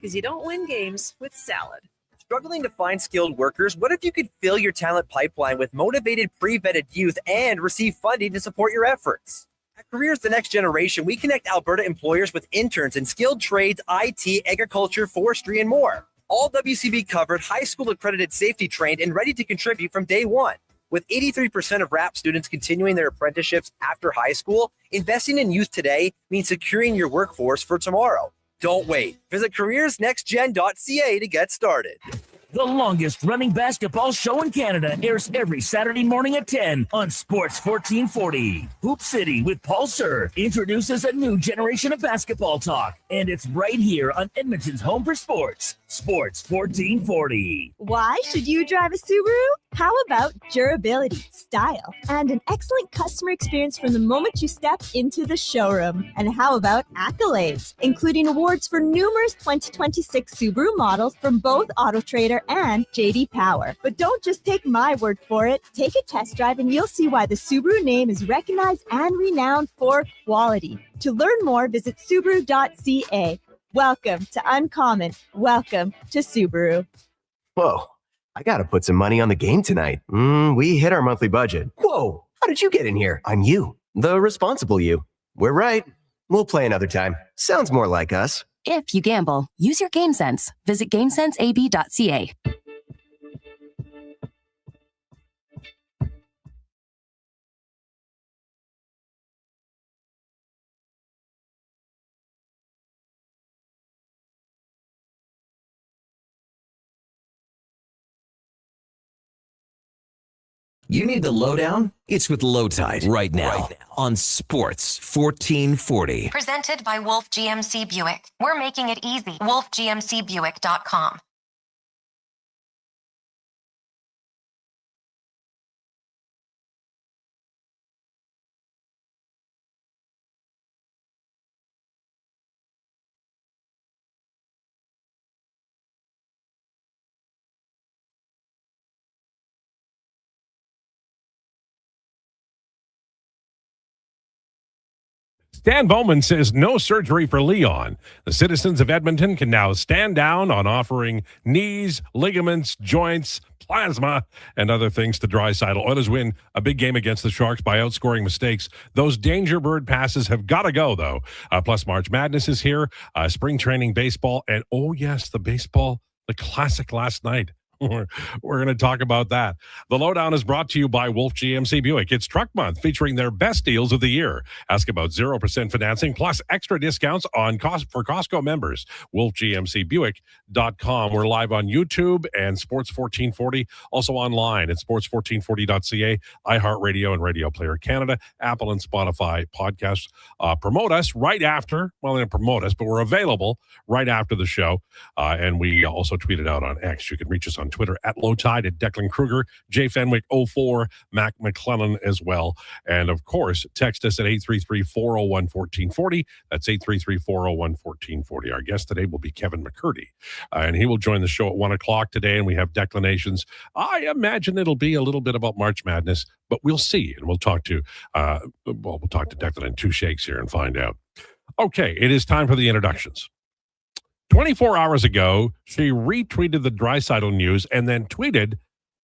Because you don't win games with salad. Struggling to find skilled workers? What if you could fill your talent pipeline with motivated, pre-vetted youth and receive funding to support your efforts? At Careers the Next Generation, we connect Alberta employers with interns in skilled trades, IT, agriculture, forestry, and more. All WCB covered, high school accredited, safety trained, and ready to contribute from day one. With 83% of RAP students continuing their apprenticeships after high school, investing in youth today means securing your workforce for tomorrow. Don't wait. Visit careersnextgen.ca to get started. The longest-running basketball show in Canada airs every Saturday morning at 10 on Sports 1440. Hoop City with Paul Sir introduces a new generation of basketball talk, and it's right here on Edmonton's home for sports, Sports 1440. Why should you drive a Subaru? How about durability, style, and an excellent customer experience from the moment you step into the showroom? And how about accolades, including awards for numerous 2026 Subaru models from both AutoTrader and JD Power. But don't just take my word for it. Take a test drive and you'll see why the Subaru name is recognized and renowned for quality. To learn more, visit Subaru.ca. Welcome to Uncommon. Welcome to Subaru. Whoa, I gotta put some money on the game tonight. We hit our monthly budget. Whoa, how did you get in here? I'm you, the responsible you. We're right. We'll play another time. Sounds more like us. If you gamble, use your game sense. Visit GameSenseAB.ca. You need the lowdown? It's with Lowetide right now on Sports 1440. Presented by Wolf GMC Buick. We're making it easy. WolfGMCBuick.com. Stan Bowman says no surgery for Leon. The citizens of Edmonton can now stand down on offering knees, ligaments, joints, plasma, and other things to Draisaitl. Oilers win a big game against the Sharks by outscoring mistakes. Those danger bird passes have got to go, though. Plus, March Madness is here, spring training baseball, and oh, yes, the baseball, the classic last night. We're going to talk about that. The Lowdown is brought to you by Wolf GMC Buick. It's Truck Month, featuring their best deals of the year. Ask about 0% financing plus extra discounts on for Costco members. WolfGMCBuick.com. We're live on YouTube and Sports 1440. Also online at sports1440.ca, iHeartRadio and Radio Player Canada, Apple and Spotify podcasts. Promote us right after. Well, they don't promote us, but we're available right after the show. And we also tweet it out on X. You can reach us on Twitter at Lowetide, at Declan Krueger, Jay Fenwick 04, Mac McClellan as well. And of course, text us at 833-401-1440. That's 833-401-1440. Our guest today will be Kevin McCertie, and he will join the show at 1 o'clock today. And we have declinations. I imagine it'll be a little bit about March Madness, but we'll see. And we'll talk to Declan in two shakes here and find out. Okay, it is time for the introductions. 24 hours ago, she retweeted the Draisaitl news and then tweeted,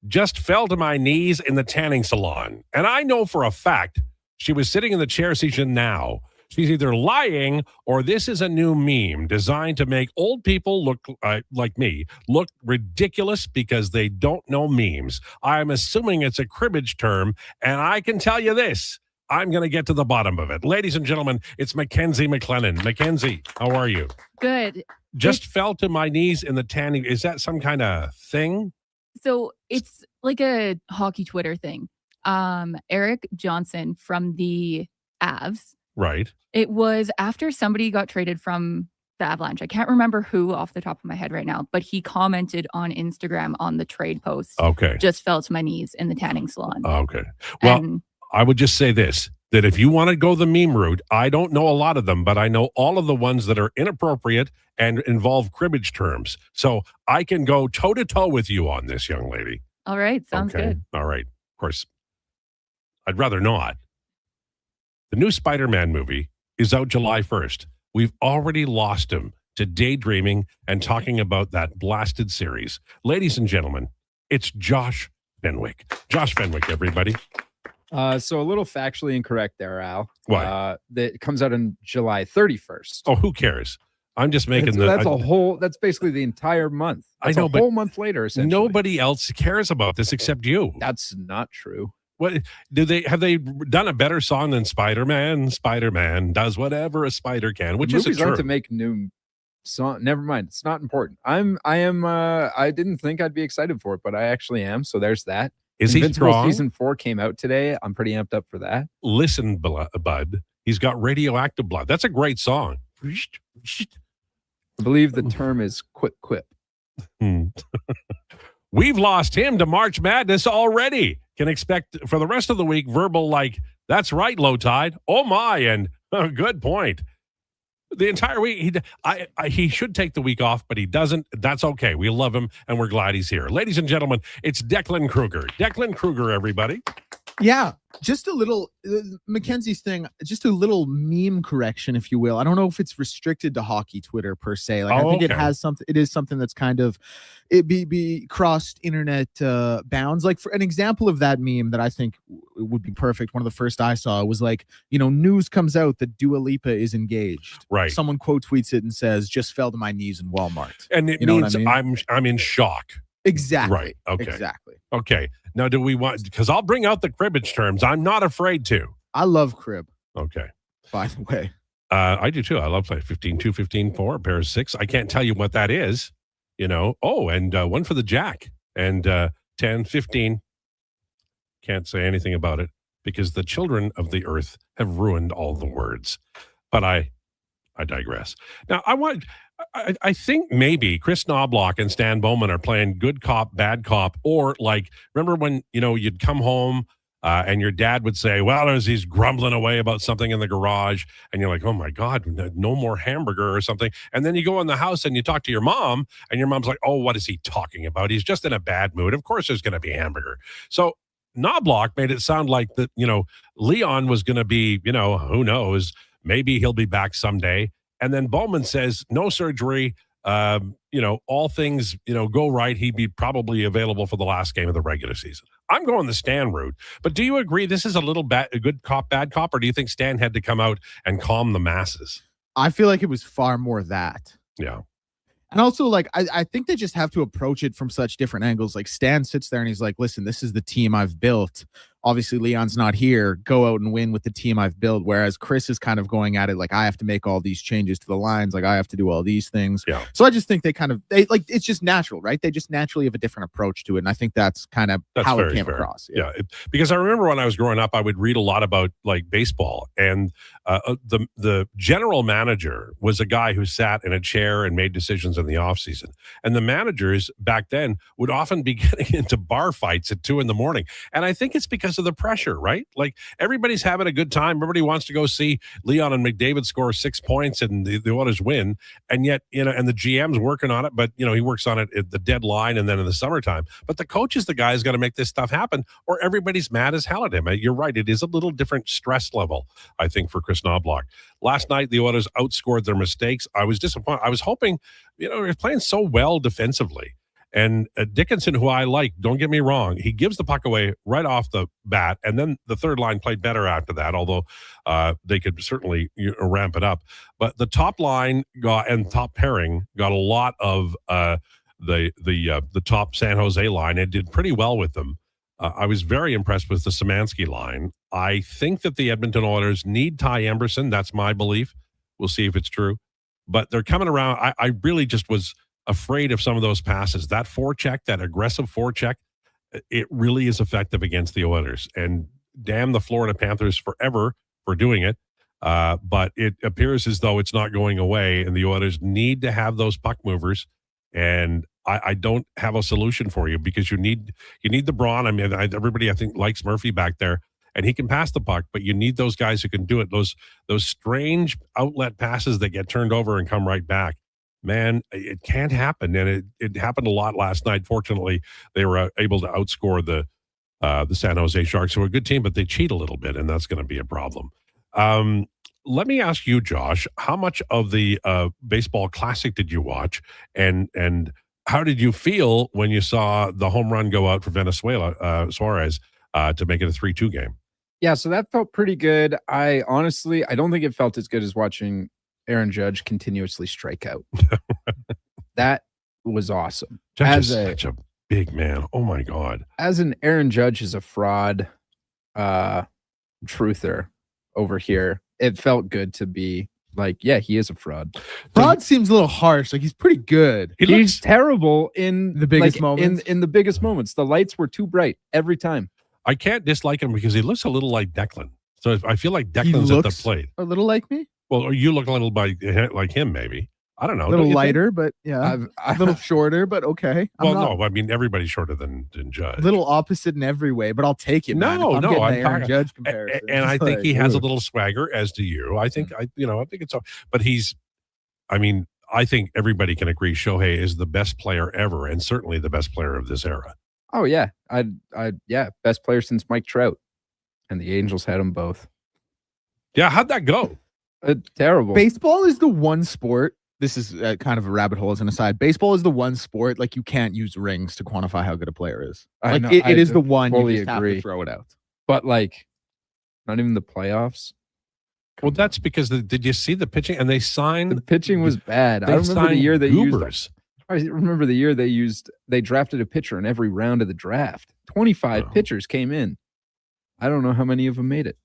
"Just fell to my knees in the tanning salon." And I know for a fact she was sitting in the chair she's in now. She's either lying or this is a new meme designed to make old people look like me look ridiculous because they don't know memes. I'm assuming it's a cribbage term, and I can tell you this. I'm going to get to the bottom of it. Ladies and gentlemen, it's Mackenzie McLennan. Mackenzie, how are you? Good. Just fell to my knees in the tanning. Is that some kind of thing? So it's like a hockey Twitter thing. Eric Johnson from the Avs. Right. It was after somebody got traded from the Avalanche. I can't remember who off the top of my head right now, but he commented on Instagram on the trade post. Okay. Just fell to my knees in the tanning salon. Okay. Well, I would just say this, that if you want to go the meme route, I don't know a lot of them, but I know all of the ones that are inappropriate and involve cribbage terms. So I can go toe-to-toe with you on this, young lady. All right. Sounds good. All right. Of course, I'd rather not. The new Spider-Man movie is out July 1st. We've already lost him to daydreaming and talking about that blasted series. Ladies and gentlemen, it's Josh Fenwick. Josh Fenwick, everybody. So a little factually incorrect there, Al. Why? That comes out on July 31st. Oh, who cares? I'm just making that's basically the entire month. That's I know, a whole month later, essentially. Nobody else cares about this except you. That's not true. What have they done a better song than Spider-Man? Spider-Man does whatever a spider can, which is movies true. aren't to make new song. Never mind. It's not important. I didn't think I'd be excited for it, but I actually am. So there's that. Is he Invincible strong? Season 4 came out today. I'm pretty amped up for that. Listen, bud. He's got radioactive blood. That's a great song. I believe the term is quip. We've lost him to March Madness already. Can expect for the rest of the week verbal like, that's right, Lowetide. Oh my, and good point. The entire week, he should take the week off, but he doesn't. That's okay. We love him, and we're glad he's here. Ladies and gentlemen, it's Declan Krueger. Declan Krueger, everybody. Yeah, just a little Mackenzie's thing, just a little meme correction, if you will. I don't know if it's restricted to hockey Twitter per se. Like, I think it has something. It is something that's kind of be crossed internet bounds. Like, for an example of that meme that I think would be perfect. One of the first I saw was like, news comes out that Dua Lipa is engaged. Right. Someone quote tweets it and says, "Just fell to my knees in Walmart," and it means I'm in shock. Exactly. Right. Okay. Exactly. Okay. Now, do we want? Because I'll bring out the cribbage terms. I'm not afraid to. I love crib. Okay. By the way, I do too. I love play 15-2, 15-4, a pair of 6. I can't tell you what that is. Oh, and one for the jack and 10-15. Can't say anything about it because the children of the earth have ruined all the words. But I digress. Now, I think maybe Chris Knobloch and Stan Bowman are playing good cop, bad cop, or like, remember when, you'd come home and your dad would say, well, he's grumbling away about something in the garage. And you're like, oh my God, no more hamburger or something. And then you go in the house and you talk to your mom and your mom's like, oh, what is he talking about? He's just in a bad mood. Of course there's going to be hamburger. So Knobloch made it sound like that, Leon was going to be, who knows, maybe he'll be back someday. And then Bowman says, no surgery, all things, go right. He'd be probably available for the last game of the regular season. I'm going the Stan route. But do you agree this is a little a good cop, bad cop, or do you think Stan had to come out and calm the masses? I feel like it was far more that. Yeah. And also, like, I think they just have to approach it from such different angles. Like, Stan sits there and he's like, listen, this is the team I've built. Obviously, Leon's not here. Go out and win with the team I've built. Whereas Chris is kind of going at it like, I have to make all these changes to the lines. Like, I have to do all these things. Yeah. So I just think it's just natural, right? They just naturally have a different approach to it. And I think that's kind of how it came across. Yeah. Because I remember when I was growing up, I would read a lot about like baseball, and the general manager was a guy who sat in a chair and made decisions in the offseason. And the managers back then would often be getting into bar fights at 2 a.m. And I think it's because of the pressure, right? Like, everybody's having a good time. Everybody wants to go see Leon and McDavid score 6 points and the Oilers win. And yet, and the GM's working on it, but, he works on it at the deadline and then in the summertime. But the coach is the guy who's got to make this stuff happen, or everybody's mad as hell at him. You're right. It is a little different stress level, I think, for Chris Knobloch. Last night, the Oilers outscored their mistakes. I was disappointed. I was hoping, they're playing so well defensively. And Dickinson, who I like, don't get me wrong, he gives the puck away right off the bat. And then the third line played better after that, although they could certainly ramp it up. But the top line and top pairing got a lot of the top San Jose line and did pretty well with them. I was very impressed with the Szymanski line. I think that the Edmonton Oilers need Ty Emberson. That's my belief. We'll see if it's true. But they're coming around. I really just was afraid of some of those passes. That forecheck, that aggressive forecheck, it really is effective against the Oilers. And damn the Florida Panthers forever for doing it. But it appears as though it's not going away, and the Oilers need to have those puck movers. And I don't have a solution for you, because you need the brawn. I mean, everybody I think likes Murphy back there, and he can pass the puck, but you need those guys who can do it. Those strange outlet passes that get turned over and come right back. Man, it can't happen, and it happened a lot last night. Fortunately, they were able to outscore the San Jose Sharks, who are a good team, but they cheat a little bit, and that's going to be a problem. let me ask you, Josh, how much of the baseball classic did you watch, and how did you feel when you saw the home run go out for Venezuela, Suarez, to make it a 3-2 game? Yeah, so that felt pretty good. I don't think it felt as good as watching Aaron Judge continuously strike out. That was awesome. Judge is such a big man. Oh my God. As an Aaron Judge is a fraud truther over here, it felt good to be like, yeah, he is a fraud. Fraud seems a little harsh. Like, he's pretty good. He's terrible in the biggest moments. In the biggest moments. The lights were too bright every time. I can't dislike him because he looks a little like Declan. So I feel like Declan's at the plate. A little like me? Well, or you look a little like him, maybe. I don't know. A little lighter, but yeah. A little shorter, but okay. No, I mean, everybody's shorter than Judge. A little opposite in every way, but I'll take it, man. I'm Aaron Judge comparison. And I think he has a little swagger, as do you. I think, I think it's, but I think everybody can agree Shohei is the best player ever, and certainly the best player of this era. Oh yeah. Yeah, best player since Mike Trout, and the Angels had them both. Yeah. How'd that go? Terrible. Baseball is the one sport. This is kind of a rabbit hole as an aside. Baseball is the one sport, like, you can't use rings to quantify how good a player is. Like, it is the one you just have to throw it out. But like, not even the playoffs. Well, that's because did you see the pitching? And they signed. The pitching was bad. I remember the year they drafted a pitcher in every round of the draft. 25 pitchers came in. I don't know how many of them made it.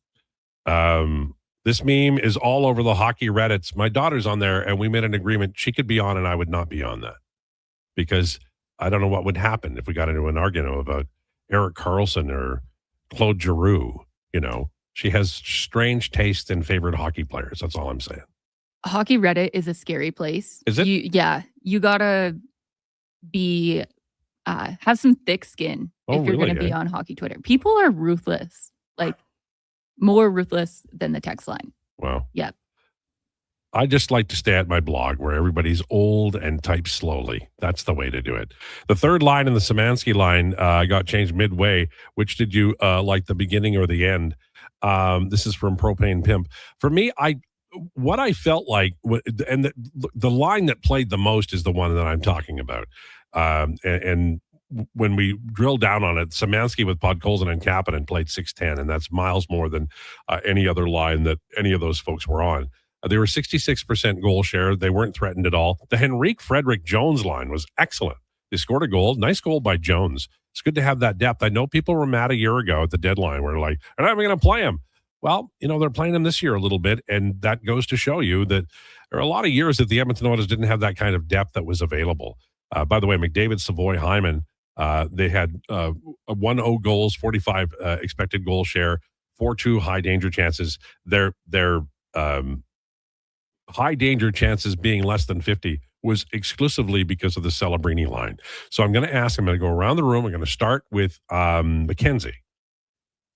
This meme is all over the hockey Reddits. My daughter's on there, and we made an agreement. She could be on, and I would not be on that, because I don't know what would happen if we got into an argument about Erik Karlsson or Claude Giroux. She has strange taste in favorite hockey players. That's all I'm saying. Hockey Reddit is a scary place. Is it? You gotta be have some thick skin if you're going to be on hockey Twitter. People are ruthless, like more ruthless than the text line. Wow. Yep. I just like to stay at my blog where everybody's old and types slowly. That's the way to do it. The third line in the Szymanski line got changed midway. Which did you like, the beginning or the end? This is from Propane Pimp. For me, what I felt like, and the line that played the most is the one that I'm talking about. And when we drill down on it, Szymanski with Podkolzin and Kapanen played 6-10, and that's miles more than any other line that any of those folks were on. They were 66% goal share. They weren't threatened at all. The Henrique Frederick Jones line was excellent. They scored a goal. Nice goal by Jones. It's good to have that depth. I know people were mad a year ago at the deadline. We're like, they're not even going to play him. Well, they're playing him this year a little bit, and that goes to show you that there are a lot of years that the Edmonton Oilers didn't have that kind of depth that was available. By the way, McDavid, Savoy, Hyman, they had 1-0 goals, 45 expected goal share, 4-2 high danger chances. Their high danger chances being less than 50 was exclusively because of the Celebrini line. So I'm going to ask him, I'm going to go around the room. I'm going to start with Mackenzie.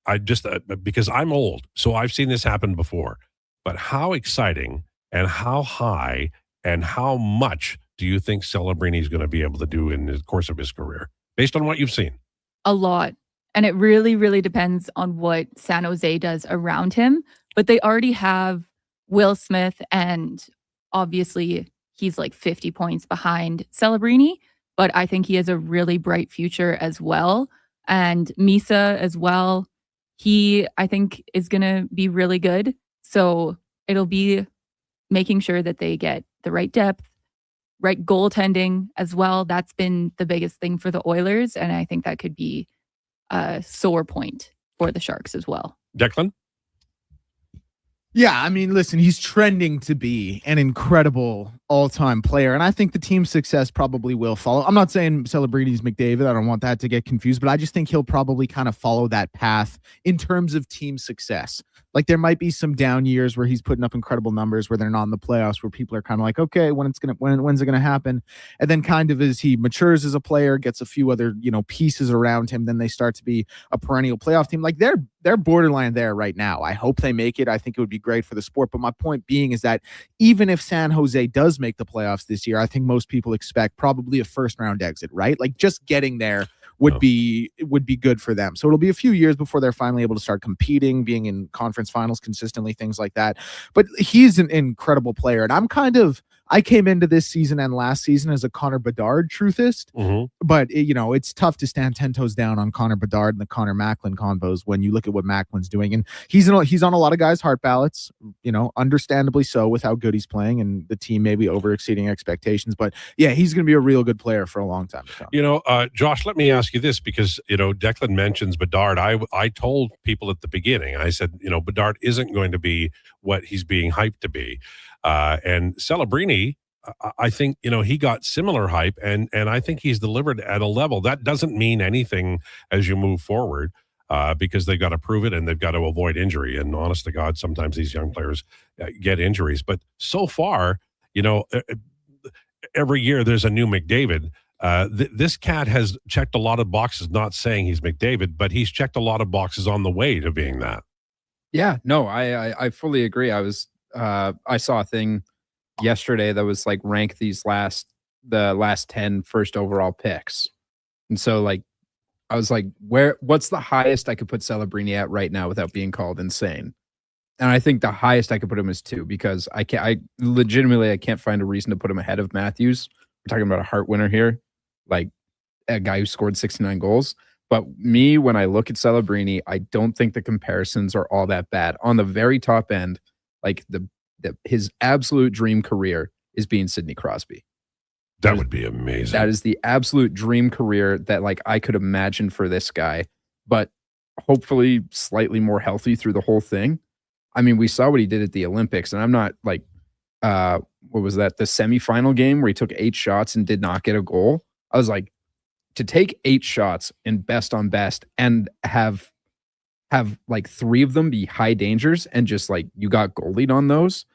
I just, because I'm old, so I've seen this happen before. But how exciting and how high and how much do you think Celebrini is going to be able to do in the course of his career, based on what you've seen? A lot. And it really, really depends on what San Jose does around him. But they already have Will Smith, and obviously he's like 50 points behind Celebrini, but I think he has a really bright future as well. And Misa as well. He, I think, is going to be really good. So it'll be making sure that they get the right depth, right goaltending as well. That's been the biggest thing for the Oilers. And I think that could be a sore point for the Sharks as well. Declan? Yeah, I mean, listen, he's trending to be an incredible all-time player, and I think the team's success probably will follow. I'm not saying Celebrini's McDavid. I don't want that to get confused, but I just think he'll probably kind of follow that path in terms of team success. Like, there might be some down years where he's putting up incredible numbers where they're not in the playoffs, where people are kind of like, okay, when's it gonna happen? And then kind of as he matures as a player, gets a few other, pieces around him, then they start to be a perennial playoff team. Like, they're borderline there right now. I hope they make it. I think it would be great for the sport. But my point being is that even if San Jose does make the playoffs this year, I think most people expect probably a first round exit, right? Like, just getting there would be good for them. So it'll be a few years before they're finally able to start competing, being in conference finals consistently, things like that. But he's an incredible player, and I came into this season and last season as a Connor Bedard truthist, but it's tough to stand 10 toes down on Connor Bedard and the Connor Macklin combos when you look at what Macklin's doing. And he's on a lot of guys' heart ballots, understandably so with how good he's playing and the team maybe over exceeding expectations. But yeah, he's going to be a real good player for a long time to come. Josh, let me ask you this, because, Declan mentions Bedard. I told people at the beginning, I said, Bedard isn't going to be what he's being hyped to be. And Celebrini, I think, he got similar hype, and I think he's delivered at a level that doesn't mean anything as you move forward, because they've got to prove it and they've got to avoid injury. And honest to God, sometimes these young players get injuries. But so far, every year there's a new McDavid. This cat has checked a lot of boxes, not saying he's McDavid, but he's checked a lot of boxes on the way to being that. Yeah, no, I fully agree. I saw a thing yesterday that was like rank the last 10 first overall picks. And so I was like, what's the highest I could put Celebrini at right now without being called insane? And I think the highest I could put him is 2, because I can't find a reason to put him ahead of Matthews. We're talking about a Hart winner here, like a guy who scored 69 goals. But when I look at Celebrini, I don't think the comparisons are all that bad. On the very top end, his absolute dream career is being Sidney Crosby. That would be amazing. That is the absolute dream career that I could imagine for this guy, but hopefully slightly more healthy through the whole thing. I mean, we saw what he did at the Olympics, and I'm not what was that? The semifinal game where he took 8 shots and did not get a goal. I was like, to take 8 shots in best on best and have 3 of them be high dangers and just you got goalied on those,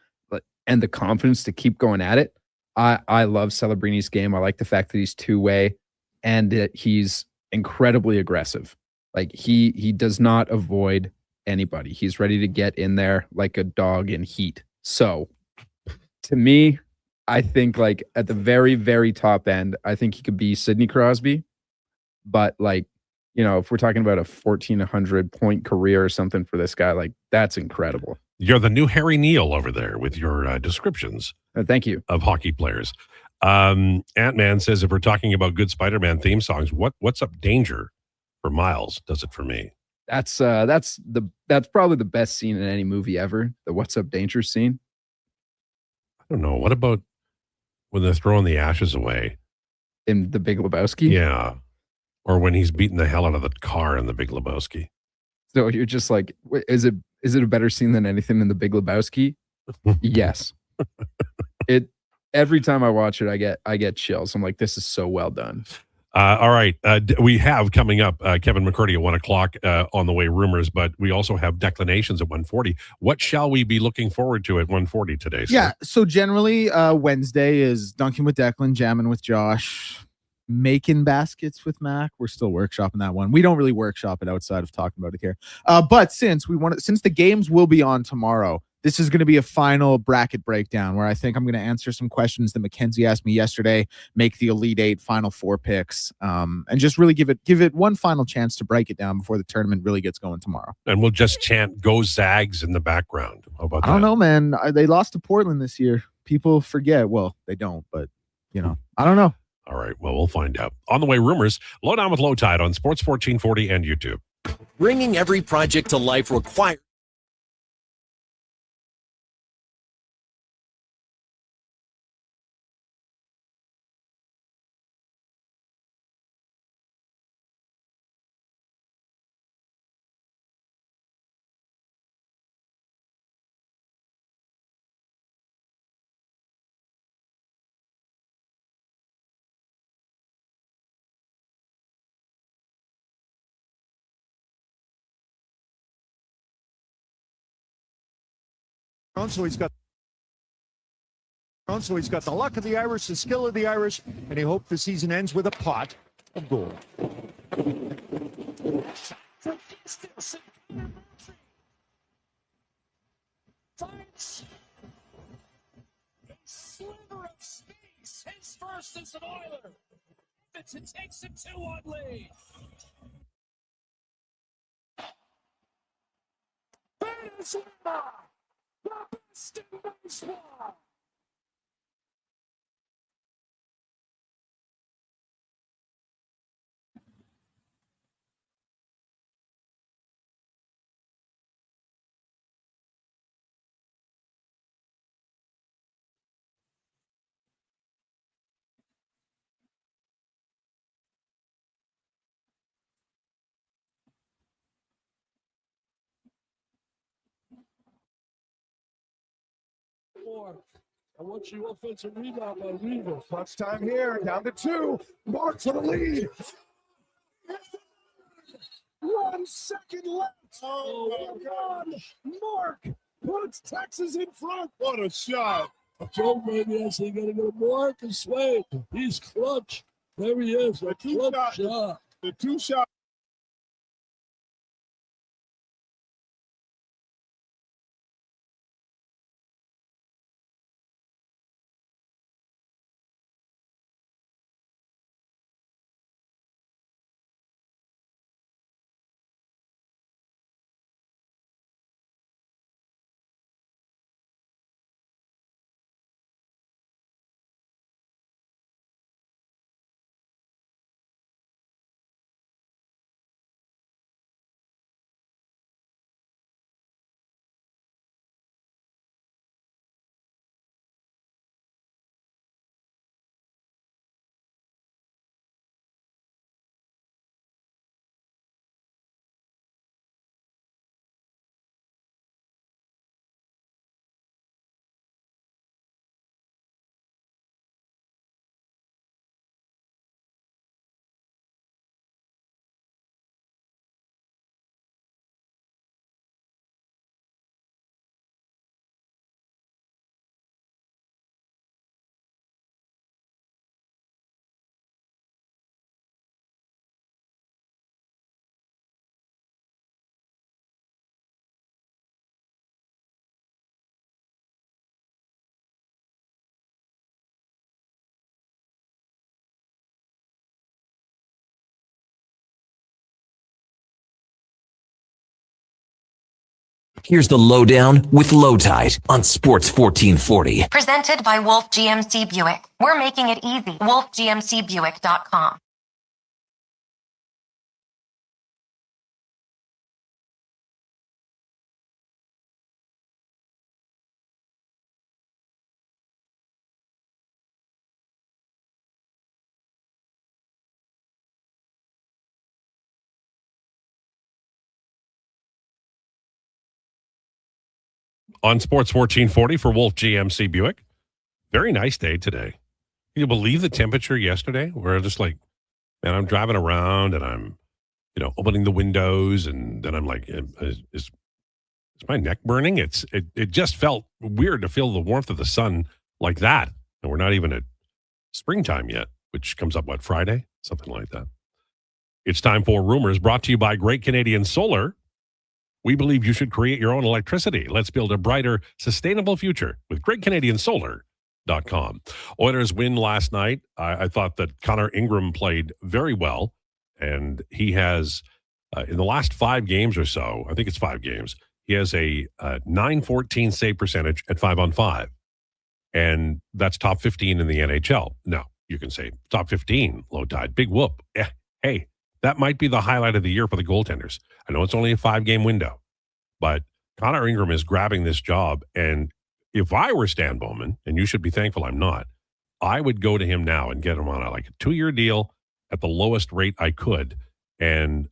and the confidence to keep going at it. I love Celebrini's game. I like the fact that he's two-way and that he's incredibly aggressive. He does not avoid anybody. He's ready to get in there like a dog in heat. So to me, I think at the very, very top end, I think he could be Sidney Crosby. But if we're talking about a 1,400 point career or something for this guy, that's incredible. You're the new Harry Neal over there with your descriptions. Thank you. Of hockey players. Ant-Man says, if we're talking about good Spider-Man theme songs, what's up Danger for Miles does it for me. That's probably the best scene in any movie ever. The What's Up Danger scene. I don't know. What about when they're throwing the ashes away? In The Big Lebowski? Yeah. Or when he's beating the hell out of the car in The Big Lebowski. So you're just like, is it a better scene than anything in The Big Lebowski? Yes. Every time I watch it, I get chills. I'm like, this is so well done. All right. We have coming up Kevin McCertie at 1 o'clock on the way rumors, but we also have declinations at 1:40. What shall we be looking forward to at 1:40 today, sir? Yeah. So generally Wednesday is dunking with Declan, jamming with Josh, making baskets with Mac. We're still workshopping that one. We don't really workshop it outside of talking about it here. But since the games will be on tomorrow, this is going to be a final bracket breakdown where I think I'm going to answer some questions that Mackenzie asked me yesterday, make the Elite Eight final 4 picks, and just really give it one final chance to break it down before the tournament really gets going tomorrow. And we'll just chant "Go Zags" in the background. How about that? I don't know, man. They lost to Portland this year. People forget. Well, they don't, but I don't know. All right. Well, we'll find out. On the way, rumors. Lowdown with Lowetide on Sports 1440 and YouTube. Bringing every project to life requires. So he's got the luck of the Irish, the skill of the Irish, and he hopes the season ends with a pot of gold. Finds a sliver of space. His first as an Oiler. Edmonton takes a 2-1 lead. Venezuela, the best in baseball. I want you offensive rebound by Weaver. Clutch time here, down to 2. Mark for the lead. 1 second left. Oh my God. Mark puts Texas in front. What a shot. Joe maybe I say gotta go to Mark and Sway. He's clutch. There he is. A clutch shot. The 2 shot. Here's the Lowdown with Lowetide on Sports 1440. Presented by Wolf GMC Buick. We're making it easy. WolfGMCBuick.com. On Sports 1440 for Wolf GMC Buick. Very nice day today. Can you believe the temperature yesterday? We're just like, man, I'm driving around and I'm, opening the windows and then I'm like, is my neck burning? It just felt weird to feel the warmth of the sun like that. And we're not even at springtime yet, which comes up, Friday? Something like that. It's time for Rumors, brought to you by Great Canadian Solar. We believe you should create your own electricity. Let's build a brighter, sustainable future with GreatCanadianSolar.com. Oilers win last night. I thought that Connor Ingram played very well, and he has, in the last 5 games or so, I think it's 5 games, he has a .914 save percentage at 5-on-5, and that's top 15 in the NHL. Now, you can say top 15, Lowetide, big whoop. Hey, that might be the highlight of the year for the goaltenders. I know it's only a 5-game window, but Connor Ingram is grabbing this job. And if I were Stan Bowman, and you should be thankful I'm not, I would go to him now and get him on a 2-year deal at the lowest rate I could. And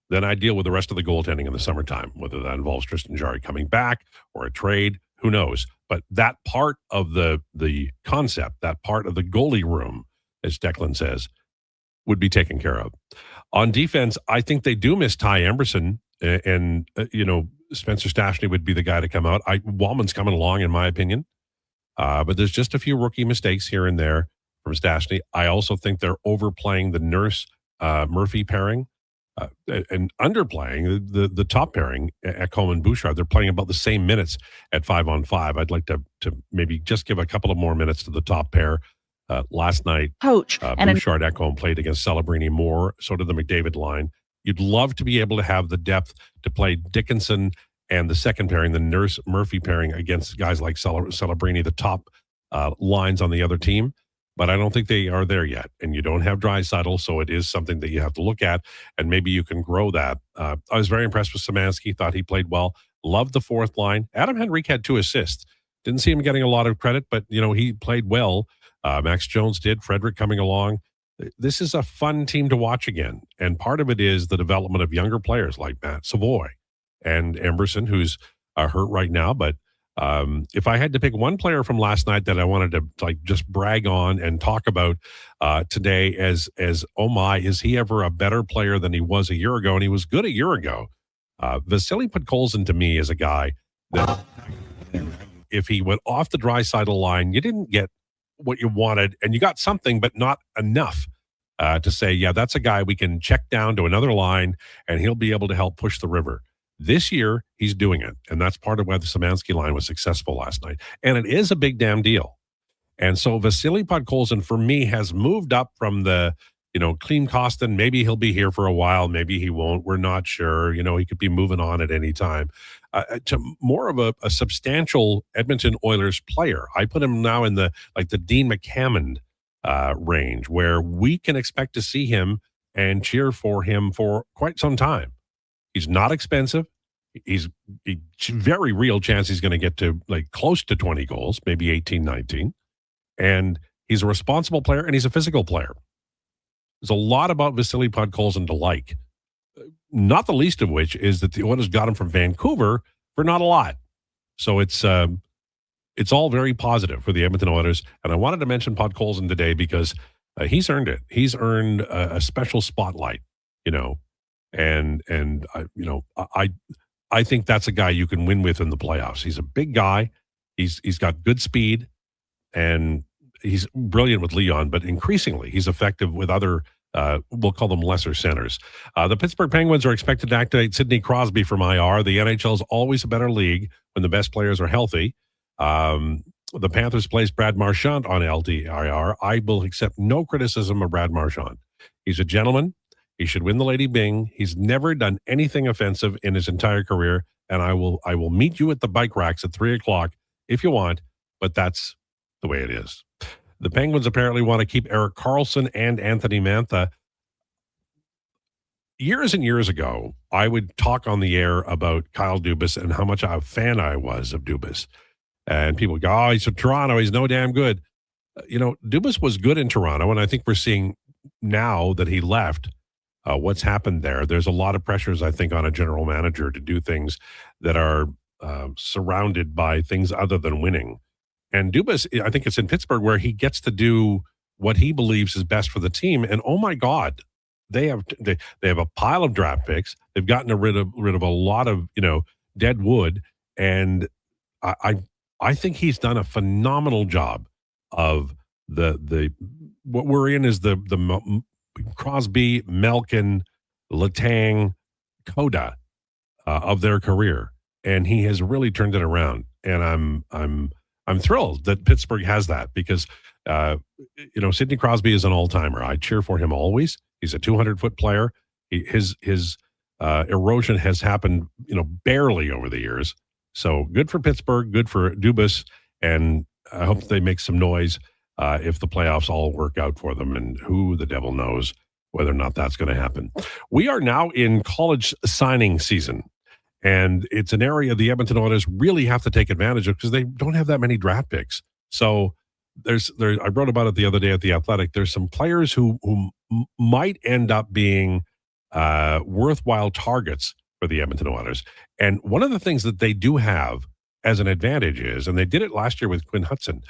then I deal with the rest of the goaltending in the summertime, whether that involves Tristan Jarry coming back or a trade, who knows? But that part of the concept, that part of the goalie room, as Declan says, would be taken care of. On defense, I think they do miss Ty Emberson, and Spencer Stastny would be the guy to come out. Wallman's coming along, in my opinion, but there's just a few rookie mistakes here and there from Stastny. I also think they're overplaying the Nurse Murphy pairing and underplaying the top pairing at Coleman Bouchard. They're playing about the same minutes at 5-on-5. I'd like to maybe just give a couple of more minutes to the top pair. Last night, coach. Bouchard Ekholm played against Celebrini more. So did the McDavid line. You'd love to be able to have the depth to play Dickinson and the second pairing, the Nurse Murphy pairing against guys like Celebrini, the top lines on the other team. But I don't think they are there yet. And you don't have Draisaitl, so it is something that you have to look at, and maybe you can grow that. I was very impressed with Szymanski. Thought he played well. Loved the fourth line. Adam Henrique had 2 assists. Didn't see him getting a lot of credit, but, he played well. Max Jones did. Frederick coming along. This is a fun team to watch again. And part of it is the development of younger players like Matt Savoy and Emberson, who's hurt right now. But if I had to pick one player from last night that I wanted to just brag on and talk about today as oh my, is he ever a better player than he was a year ago? And he was good a year ago. Vasily Podkolzin to me is a guy that if he went off the Draisaitl line, you didn't get what you wanted, and you got something, but not enough to say, yeah, that's a guy we can check down to another line, and he'll be able to help push the river. This year, he's doing it, and that's part of why the Szymanski line was successful last night. And it is a big damn deal. And so Vasily Podkolzin, for me, has moved up from the, Klim Kostin. Maybe he'll be here for a while. Maybe he won't. We're not sure. He could be moving on at any time. To more of a substantial Edmonton Oilers player. I put him now in the Dean McCammond range, where we can expect to see him and cheer for him for quite some time. He's not expensive. He's a very real chance he's going to get to close to 20 goals, maybe 18, 19. And he's a responsible player, and he's a physical player. There's a lot about Vasily Podkolzin to like, not the least of which is that the Oilers got him from Vancouver for not a lot. So it's all very positive for the Edmonton Oilers. And I wanted to mention Podkolzin today because he's earned it. He's earned a special spotlight, and I think that's a guy you can win with in the playoffs. He's a big guy. He's got good speed, and he's brilliant with Leon, but increasingly he's effective with other, we'll call them lesser centers. The Pittsburgh Penguins are expected to activate Sidney Crosby from IR. The NHL is always a better league when the best players are healthy. The Panthers placed Brad Marchand on LTIR. I will accept no criticism of Brad Marchand. He's a gentleman. He should win the Lady Byng. He's never done anything offensive in his entire career, and I will meet you at the bike racks at 3:00 if you want, but that's the way it is. The Penguins apparently want to keep Erik Karlsson and Anthony Mantha. Years and years ago, I would talk on the air about Kyle Dubas and how much a fan I was of Dubas. And people go, oh, he's from Toronto. He's no damn good. Dubas was good in Toronto, and I think we're seeing now that he left what's happened there. There's a lot of pressures, I think, on a general manager to do things that are surrounded by things other than winning. And Dubas, I think it's in Pittsburgh where he gets to do what he believes is best for the team. And oh my God, they have a pile of draft picks. They've gotten rid of a lot of dead wood, and I think he's done a phenomenal job of the what we're in is the Crosby, Malkin, Letang, Coda of their career, and he has really turned it around. And I'm thrilled that Pittsburgh has that because, Sidney Crosby is an all-timer. I cheer for him always. He's a 200-foot player. His erosion has happened, barely over the years. So good for Pittsburgh, good for Dubas, and I hope they make some noise if the playoffs all work out for them, and who the devil knows whether or not that's going to happen. We are now in college signing season. And it's an area the Edmonton Oilers really have to take advantage of because they don't have that many draft picks. So I wrote about it the other day at The Athletic. There's some players who might end up being worthwhile targets for the Edmonton Oilers. And one of the things that they do have as an advantage is, and they did it last year with Quinn Hudson,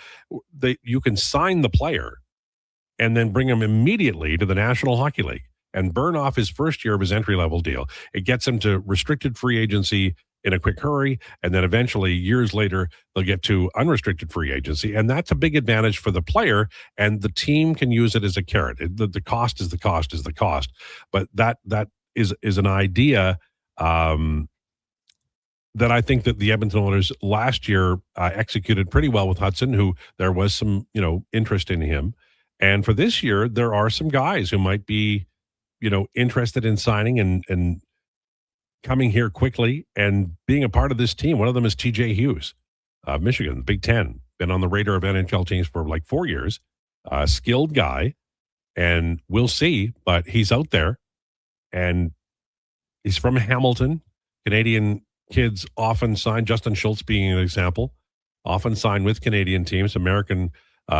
you can sign the player and then bring him immediately to the National Hockey League and burn off his first year of his entry-level deal. It gets him to restricted free agency in a quick hurry, and then eventually, years later, they'll get to unrestricted free agency, and that's a big advantage for the player, and the team can use it as a carrot. The cost is the cost is the cost, but that is an idea that I think that the Edmonton Oilers last year executed pretty well with Hudson, who there was some interest in him. And for this year, there are some guys who might be, interested in signing and coming here quickly and being a part of this team. One of them is TJ Hughes, Michigan, Big Ten, been on the radar of NHL teams for like 4 years, skilled guy, and we'll see, but he's out there, and he's from Hamilton. Canadian kids often sign, Justin Schultz being an example, often sign with Canadian teams. American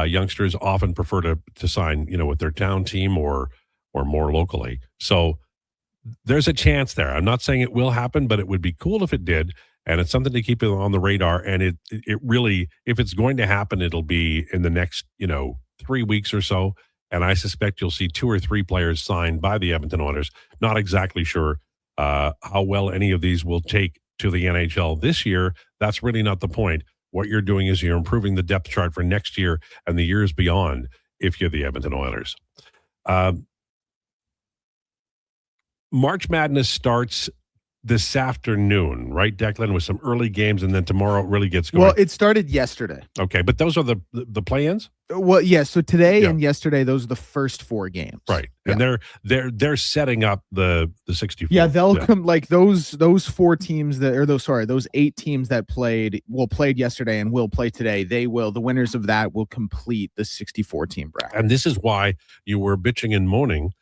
youngsters often prefer to sign, with their town team or more locally. So there's a chance there. I'm not saying it will happen, but it would be cool if it did. And it's something to keep it on the radar. And it really, if it's going to happen, it'll be in the next, 3 weeks or so. And I suspect you'll see 2 or 3 players signed by the Edmonton Oilers. Not exactly sure how well any of these will take to the NHL this year. That's really not the point. What you're doing is you're improving the depth chart for next year and the years beyond if you're the Edmonton Oilers. March Madness starts this afternoon, right, Declan, with some early games, and then tomorrow it really gets going. Well, it started yesterday. Okay, but those are the play-ins? Well, yeah, so today and yesterday, those are the first 4 games. Right. And they're setting up the 64. Yeah, they'll come like those 4 teams those 8 teams that played yesterday and will play today. The winners of that will complete the 64 team bracket. And this is why you were bitching and moaning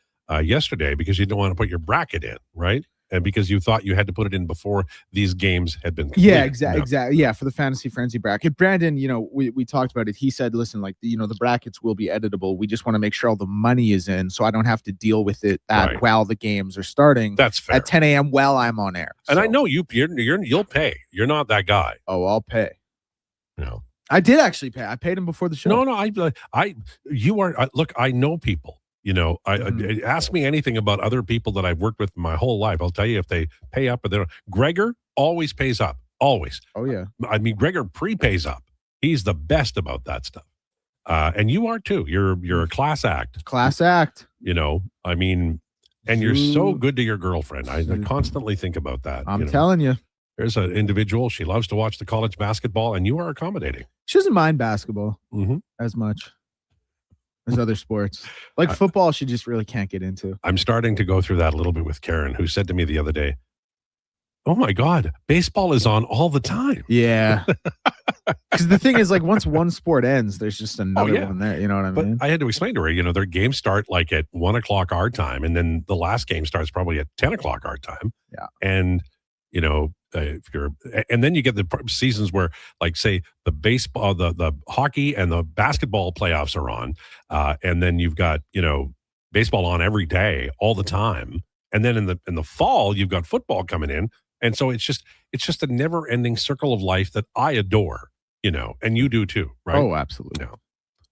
yesterday, because you didn't want to put your bracket in, right? And because you thought you had to put it in before these games had been completed. Yeah, exactly. Yeah, for the Fantasy Frenzy bracket. Brandon, we talked about it. He said, listen, the brackets will be editable. We just want to make sure all the money is in so I don't have to deal with it while the games are starting. That's fair. At 10 a.m. while I'm on air. And I know you'll pay. You're not that guy. Oh, I'll pay. No. I did actually pay. I paid him before the show. No, look, I know people. Ask me anything about other people that I've worked with my whole life. I'll tell you if they pay up or they don't. Gregor always pays up. Always. Oh, yeah. I mean, Gregor prepays up. He's the best about that stuff. And you are too. You're a class act. Class act. And you're so good to your girlfriend. I constantly think about that. I'm telling you. There's an individual. She loves to watch the college basketball, and you are accommodating. She doesn't mind basketball as much as other sports. Like football, she just really can't get into. I'm starting to go through that a little bit with Karen, who said to me the other day, "Oh my God, baseball is on all the time." Yeah. Because the thing is, once one sport ends, there's just another one there. You know what I mean? But I had to explain to her, their games start at 1 o'clock our time, and then the last game starts probably at 10 o'clock our time. Yeah. And, and then you get the seasons where, say, the baseball, the hockey and the basketball playoffs are on, and then you've got baseball on every day, all the time, and then in the fall you've got football coming in, and so it's just a never ending circle of life that I adore, and you do too, right? Oh, absolutely. Yeah.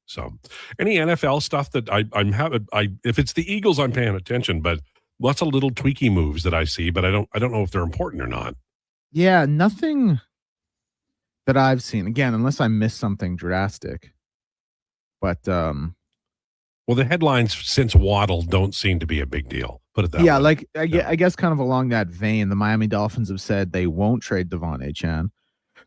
So, any NFL stuff that I'm having, if it's the Eagles, I'm paying attention, but lots of little tweaky moves that I see, but I don't know if they're important or not. Yeah, nothing that I've seen. Again, unless I missed something drastic. But well, the headlines since Waddle don't seem to be a big deal. Put it that way. I guess kind of along that vein, the Miami Dolphins have said they won't trade Devon Achane,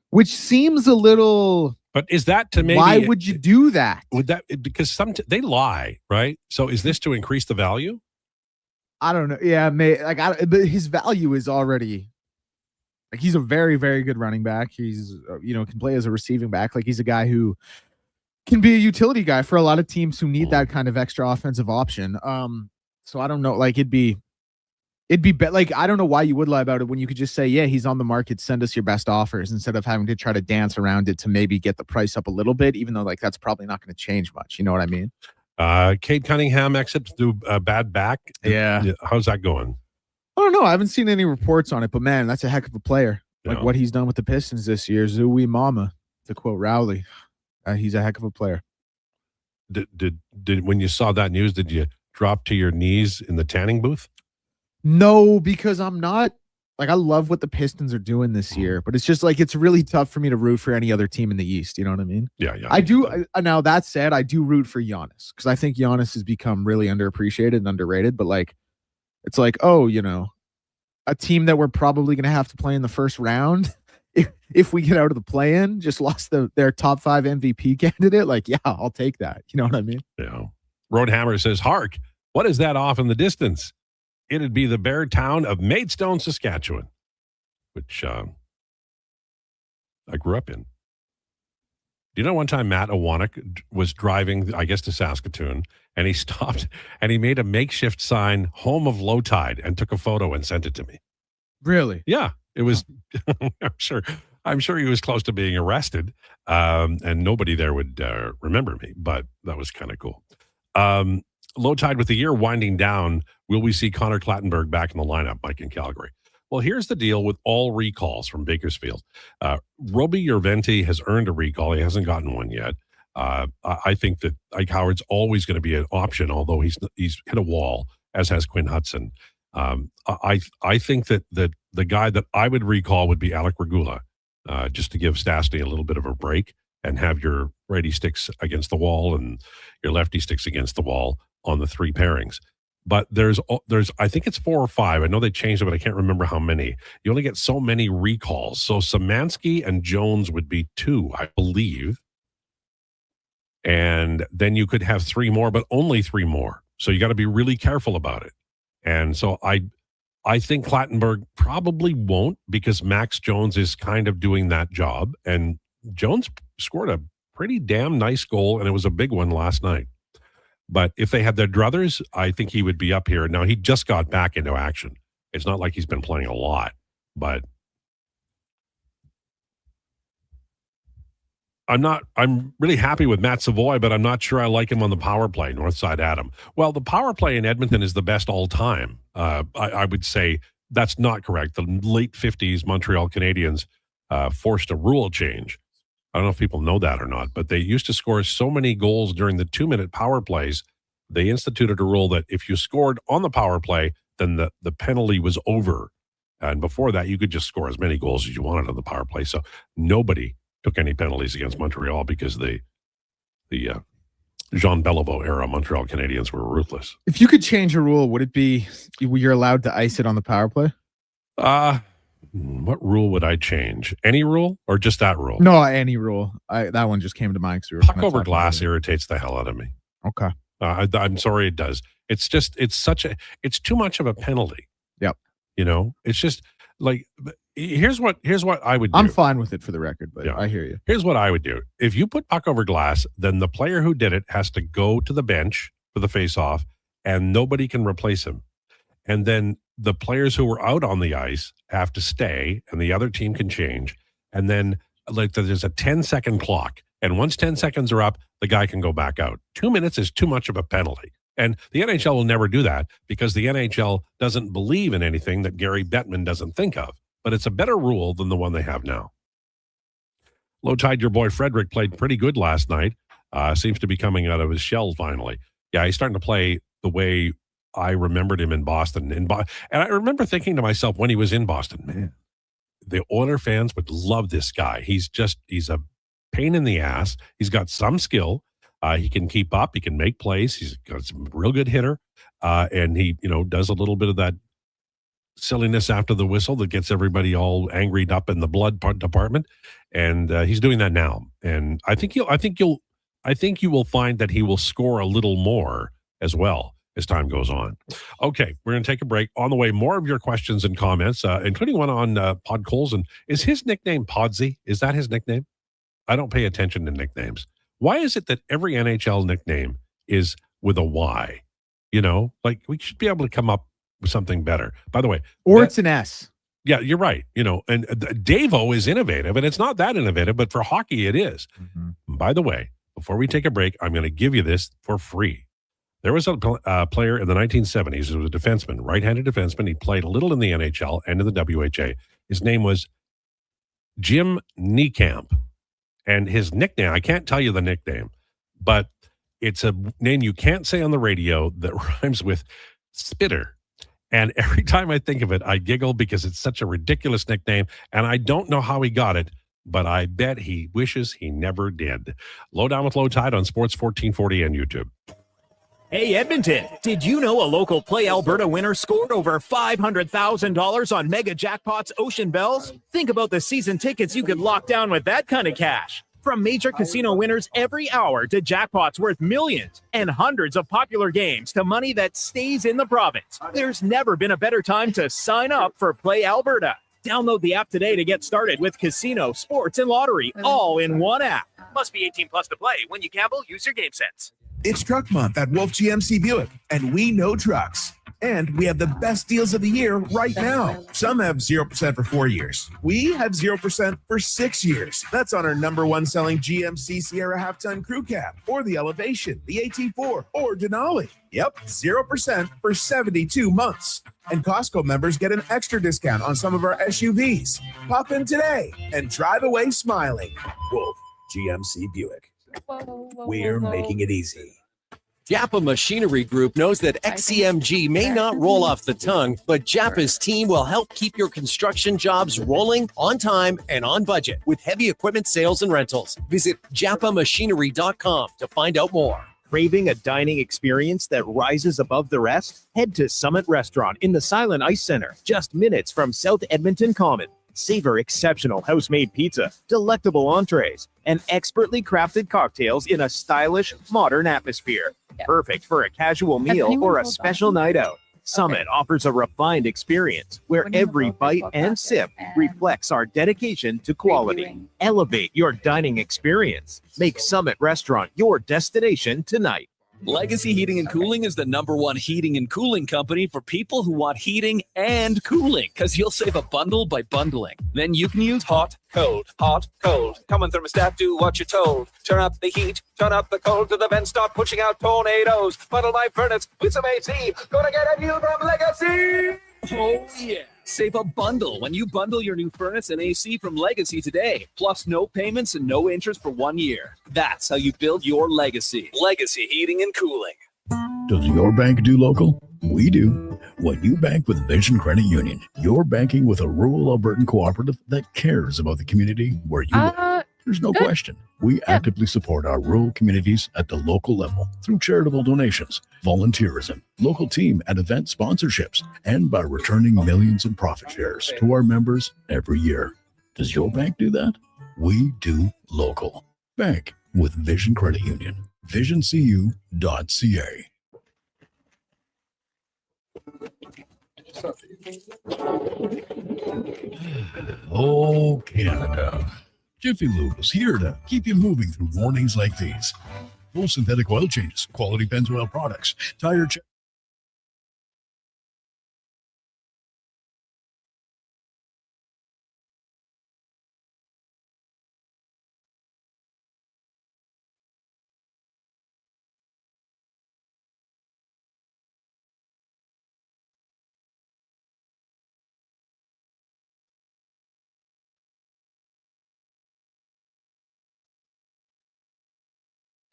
which seems a little. But is that to maybe? Why would you do that? Would that because they lie, right? So is this to increase the value? I don't know. Yeah, but his value is already. He's a very, very good running back. He's, can play as a receiving back. He's a guy who can be a utility guy for a lot of teams who need that kind of extra offensive option. So I don't know. It'd be I don't know why you would lie about it when you could just say, yeah, he's on the market. Send us your best offers instead of having to try to dance around it to maybe get the price up a little bit, even though that's probably not going to change much. You know what I mean? Cade Cunningham exits through bad back. Yeah. How's that going? I don't know. I haven't seen any reports on it, but man, that's a heck of a player. What he's done with the Pistons this year, Zooey Mama, to quote Rowley. He's a heck of a player. Did when you saw that news, did you drop to your knees in the tanning booth? No, because I'm not I love what the Pistons are doing this year, but it's just it's really tough for me to root for any other team in the East. You know what I mean? Yeah. I do. Now that said, I do root for Giannis because I think Giannis has become really underappreciated and underrated, but it's a team that we're probably going to have to play in the first round if we get out of the play-in, just lost their top 5 MVP candidate. Yeah, I'll take that. You know what I mean? Yeah. Roadhammer says, "Hark, what is that off in the distance?" It'd be the bear town of Maidstone, Saskatchewan, which I grew up in. Do you know one time Matt Owanek was driving, I guess, to Saskatoon, and he stopped and he made a makeshift sign, "Home of Lowetide," and took a photo and sent it to me. Really? Yeah, it was. I'm sure he was close to being arrested, and nobody there would remember me, but that was kind of cool. Lowetide with the year winding down, will we see Connor Clattenburg back in the lineup, Mike in Calgary? Well, here's the deal with all recalls from Bakersfield. Roby Urventi has earned a recall. He hasn't gotten one yet. I think that Ike Howard's always going to be an option, although he's hit a wall, as has Quinn Hudson. I think that the guy that I would recall would be Alec Regula, just to give Stastny a little bit of a break and have your righty sticks against the wall and your lefty sticks against the wall on the three pairings. But there's I think it's 4 or 5. I know they changed it, but I can't remember how many. You only get so many recalls. So Szymanski and Jones would be 2, I believe. And then you could have 3 more, but only 3 more. So you got to be really careful about it. And so I think Clattenburg probably won't, because Max Jones is kind of doing that job. And Jones scored a pretty damn nice goal, and it was a big one last night. But if they had their druthers, I think he would be up here. Now, he just got back into action. It's not like he's been playing a lot, but I'm really happy with Matt Savoy, but I'm not sure I like him on the power play, Northside Adam. Well, the power play in Edmonton is the best all time. I would say that's not correct. The late 50s Montreal Canadiens forced a rule change. I don't know if people know that or not, but they used to score so many goals during the 2-minute power plays. They instituted a rule that if you scored on the power play, then the penalty was over. And before that, you could just score as many goals as you wanted on the power play. So nobody took any penalties against Montreal because the Jean Beliveau era Montreal Canadiens were ruthless. If you could change a rule, would it be you're allowed to ice it on the power play? What rule would I change? Any rule or just that rule? No, any rule. That one just came to mind. Puck over glass irritates the hell out of me. Okay. I'm sorry, it does. It's just, it's too much of a penalty. Yep. You know, it's just like, here's what I would do. I'm fine with it for the record, but yeah. I hear you. Here's what I would do. If you put puck over glass, then the player who did it has to go to the bench for the face-off, and nobody can replace him. And then the players who were out on the ice have to stay, and the other team can change. And then like there's a 10-second clock. And once 10 seconds are up, the guy can go back out. 2 minutes is too much of a penalty. And the NHL will never do that because the NHL doesn't believe in anything that Gary Bettman doesn't think of. But it's a better rule than the one they have now. Lowetide, your boy Frederick played pretty good last night. Seems to be coming out of his shell finally. Yeah, he's starting to play the way I remembered him in Boston. And I remember thinking to myself when he was in Boston, man, the Oiler fans would love this guy. He's a pain in the ass. He's got some skill. He can keep up. He can make plays. He's got some real good hitter. And he, does a little bit of that silliness after the whistle that gets everybody all angried up in the blood department. And he's doing that now. And I think you will find that he will score a little more as well as time goes on. Okay, we're going to take a break. On the way, more of your questions and comments, including one on Podkolzin. Is his nickname Podsy? Is that his nickname? I don't pay attention to nicknames. Why is it that every NHL nickname is with a Y? Like we should be able to come up with something better. By the way. Or it's an S. Yeah, you're right. And Davo is innovative, and it's not that innovative, but for hockey it is. Mm-hmm. By the way, before we take a break, I'm going to give you this for free. There was a player in the 1970s who was a defenseman, right-handed defenseman. He played a little in the NHL and in the WHA. His name was Jim Niekamp. And his nickname, I can't tell you the nickname, but it's a name you can't say on the radio that rhymes with spitter. And every time I think of it, I giggle because it's such a ridiculous nickname. And I don't know how he got it, but I bet he wishes he never did. Lowdown with Lowetide on Sports 1440 and YouTube. Hey, Edmonton, did you know a local Play Alberta winner scored over $500,000 on Mega Jackpots Ocean Bells? Think about the season tickets you could lock down with that kind of cash. From major casino winners every hour to jackpots worth millions and hundreds of popular games to money that stays in the province, there's never been a better time to sign up for Play Alberta. Download the app today to get started with casino, sports, and lottery all in one app. Must be 18 plus to play. When you gamble, use your game sense. It's Truck Month at Wolf GMC Buick, and we know trucks. And we have the best deals of the year right now. Some have 0% for 4 years. We have 0% for 6 years. That's on our number one selling GMC Sierra half-ton crew cab, or the Elevation, the AT4, or Denali. Yep, 0% for 72 months. And Costco members get an extra discount on some of our SUVs. Pop in today and drive away smiling. Wolf GMC Buick. We're making it easy. Japa Machinery Group knows that XCMG may not roll off the tongue, but Japa's team will help keep your construction jobs rolling on time and on budget with heavy equipment sales and rentals. Visit japamachinery.com to find out more. Craving a dining experience that rises above the rest? Head to Summit Restaurant in the Silent Ice Center, just minutes from South Edmonton Common. Savor exceptional house-made pizza, delectable entrees, and expertly crafted cocktails in a stylish, modern atmosphere. Perfect for a casual meal or a special night out. Summit offers a refined experience where every bite and sip reflects our dedication to quality. Elevate your dining experience. Make Summit Restaurant your destination tonight. Legacy Heating and Cooling is the #1 heating and cooling company for people who want heating and cooling, because you'll save a bundle by bundling. Then you can use hot, cold, Come on, thermostat, do what you're told. Turn up the heat, turn up the cold, to the vents start pushing out tornadoes. Bundle my furnace with some AC. Gonna get a deal from Legacy. Oh, yeah. Save a bundle when you bundle your new furnace and AC from Legacy today. Plus no payments and no interest for 1 year. That's how you build your legacy. Legacy Heating and Cooling. Does your bank do local? We do. When you bank with Vision Credit Union, you're banking with a rural Albertan cooperative that cares about the community where you live. There's no question. We actively support our rural communities at the local level through charitable donations, volunteerism, local team and event sponsorships, and by returning millions in profit shares to our members every year. Does your bank do that? We do local. Bank with Vision Credit Union. VisionCU.ca. Oh, Canada. Jiffy Lube is here to keep you moving through mornings like these. Full synthetic oil changes, quality Pennzoil products, tire check.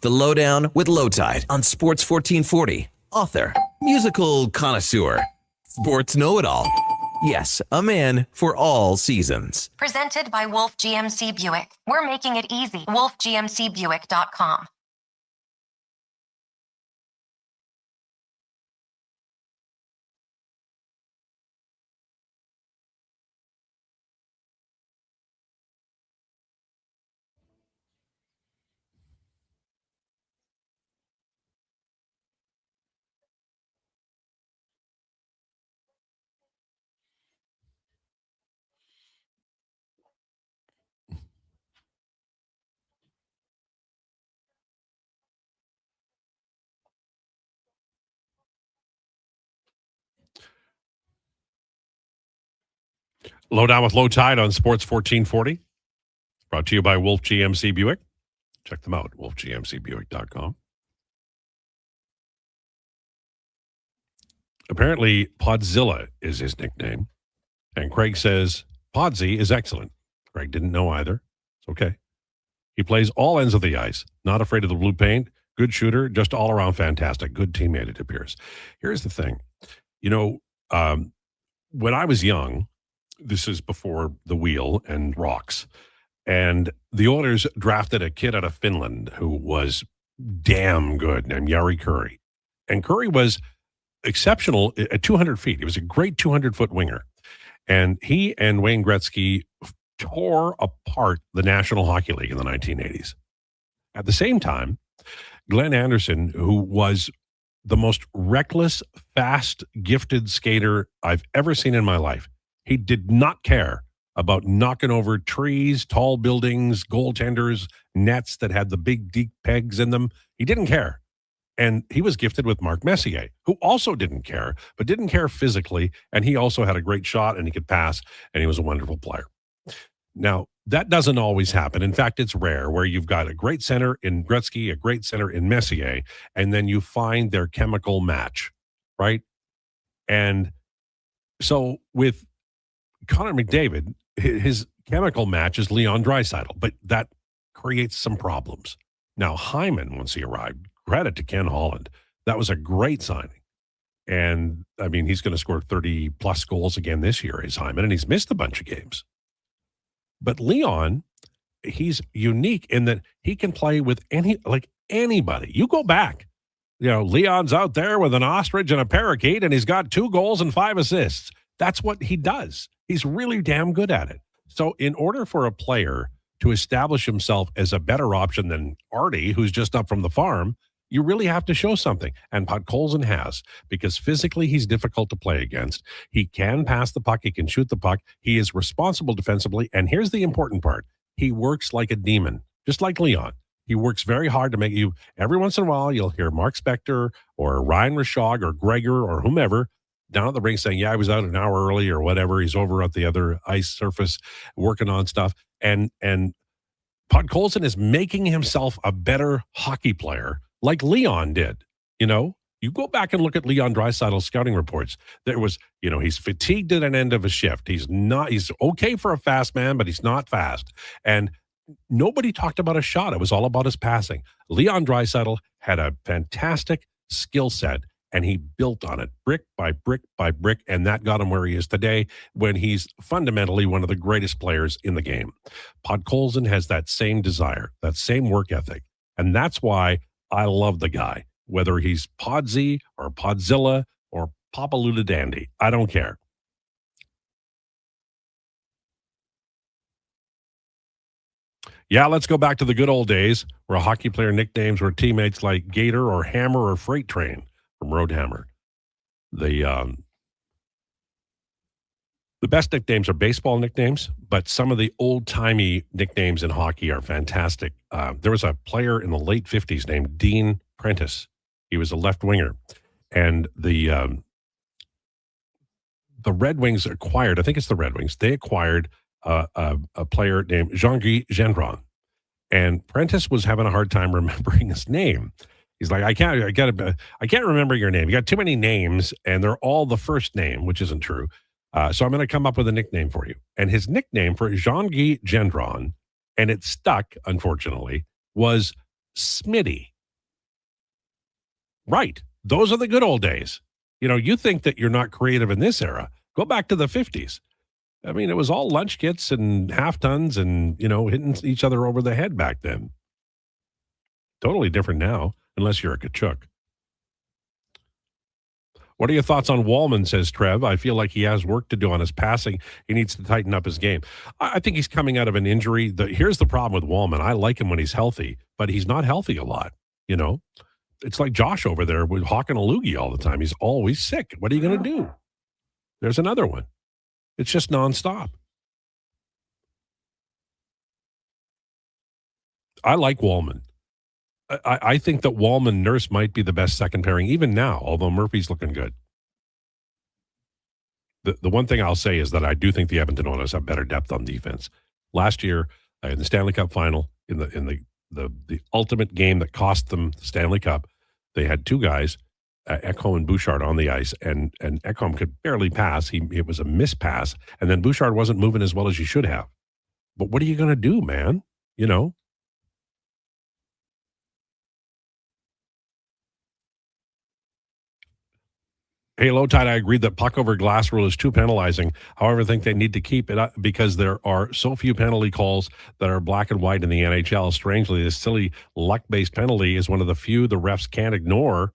The Lowdown with Lowetide on Sports 1440. Author, musical connoisseur, sports know-it-all. Yes, a man for all seasons. Presented by Wolf GMC Buick. We're making it easy. WolfGMCBuick.com. Lowdown with Lowetide on Sports 1440. Brought to you by Wolf GMC Buick. Check them out, wolfgmcbuick.com. Apparently, Podzilla is his nickname. And Craig says, Podsy is excellent. Craig didn't know either. It's okay. He plays all ends of the ice. Not afraid of the blue paint. Good shooter. Just all around fantastic. Good teammate, it appears. Here's the thing. You know, when I was young, this is before the wheel and rocks, and the Oilers drafted a kid out of Finland who was damn good named Jari Kurri. And Kurri was exceptional at 200 feet. He was a great 200-foot winger. And he and Wayne Gretzky tore apart the National Hockey League in the 1980s. At the same time, Glenn Anderson, who was the most reckless, fast, gifted skater I've ever seen in my life, he did not care about knocking over trees, tall buildings, goaltenders, nets that had the big, deep pegs in them. He didn't care. And he was gifted with Mark Messier, who also didn't care, but didn't care physically. And he also had a great shot and he could pass, and he was a wonderful player. Now, that doesn't always happen. In fact, it's rare where you've got a great center in Gretzky, a great center in Messier, and then you find their chemical match, right? And so with Connor McDavid, his chemical match is Leon Draisaitl, but that creates some problems. Now, Hyman, once he arrived, credit to Ken Holland. That was a great signing. And, I mean, he's going to score 30-plus goals again this year as Hyman, and he's missed a bunch of games. But Leon, he's unique in that he can play with anybody. You go back. Leon's out there with an ostrich and a parakeet, and he's got 2 goals and 5 assists. That's what he does. He's really damn good at it. So in order for a player to establish himself as a better option than Artie, who's just up from the farm, you really have to show something. And Podkolzin has, because physically he's difficult to play against. He can pass the puck. He can shoot the puck. He is responsible defensively. And here's the important part. He works like a demon, just like Leon. He works very hard to make you, every once in a while, you'll hear Mark Spector or Ryan Rishaug or Gregor or whomever down at the rink saying, yeah, I was out an hour early or whatever. He's over at the other ice surface working on stuff. And Podkolzin is making himself a better hockey player like Leon did. You go back and look at Leon Draisaitl's scouting reports. There was, he's fatigued at an end of a shift. He's okay for a fast man, but he's not fast. And nobody talked about a shot. It was all about his passing. Leon Draisaitl had a fantastic skill set, and he built on it brick by brick by brick, and that got him where he is today when he's fundamentally one of the greatest players in the game. Podkolzin has that same desire, that same work ethic, and that's why I love the guy, whether he's Podsy or Podzilla or Papalula Dandy. I don't care. Yeah, let's go back to the good old days where hockey player nicknames were teammates like Gator or Hammer or Freight Train from Roadhammer. The best nicknames are baseball nicknames, but some of the old-timey nicknames in hockey are fantastic. There was a player in the late 50s named Dean Prentice. He was a left winger. And the Red Wings acquired, I think it's the Red Wings, they acquired a player named Jean-Guy Gendron. And Prentice was having a hard time remembering his name. He's like, I can't remember your name. You got too many names, and they're all the first name, which isn't true. So I'm going to come up with a nickname for you. And his nickname for Jean-Guy Gendron, and it stuck, unfortunately, was Smitty. Right. Those are the good old days. You think that you're not creative in this era. Go back to the 50s. I mean, it was all lunch kits and half tons and, hitting each other over the head back then. Totally different now, unless you're a Kachuk. What are your thoughts on Wallman, says Trev? I feel like he has work to do on his passing. He needs to tighten up his game. I think he's coming out of an injury. Here's the problem with Wallman. I like him when he's healthy, but he's not healthy a lot, It's like Josh over there with hawking a loogie all the time. He's always sick. What are you going to do? There's another one. It's just nonstop. I like Wallman. I think that Wallman Nurse might be the best second pairing even now, although Murphy's looking good. The one thing I'll say is that I do think the Edmonton Oilers have better depth on defense. Last year in the Stanley Cup final, in the ultimate game that cost them the Stanley Cup, they had 2 guys, Ekholm and Bouchard, on the ice, and Ekholm could barely pass. It was a mispass, and then Bouchard wasn't moving as well as you should have. But what are you going to do, man? Hey, Lowetide, I agree that puck over glass rule is too penalizing. However, I think they need to keep it up because there are so few penalty calls that are black and white in the NHL. Strangely, this silly luck-based penalty is one of the few the refs can't ignore.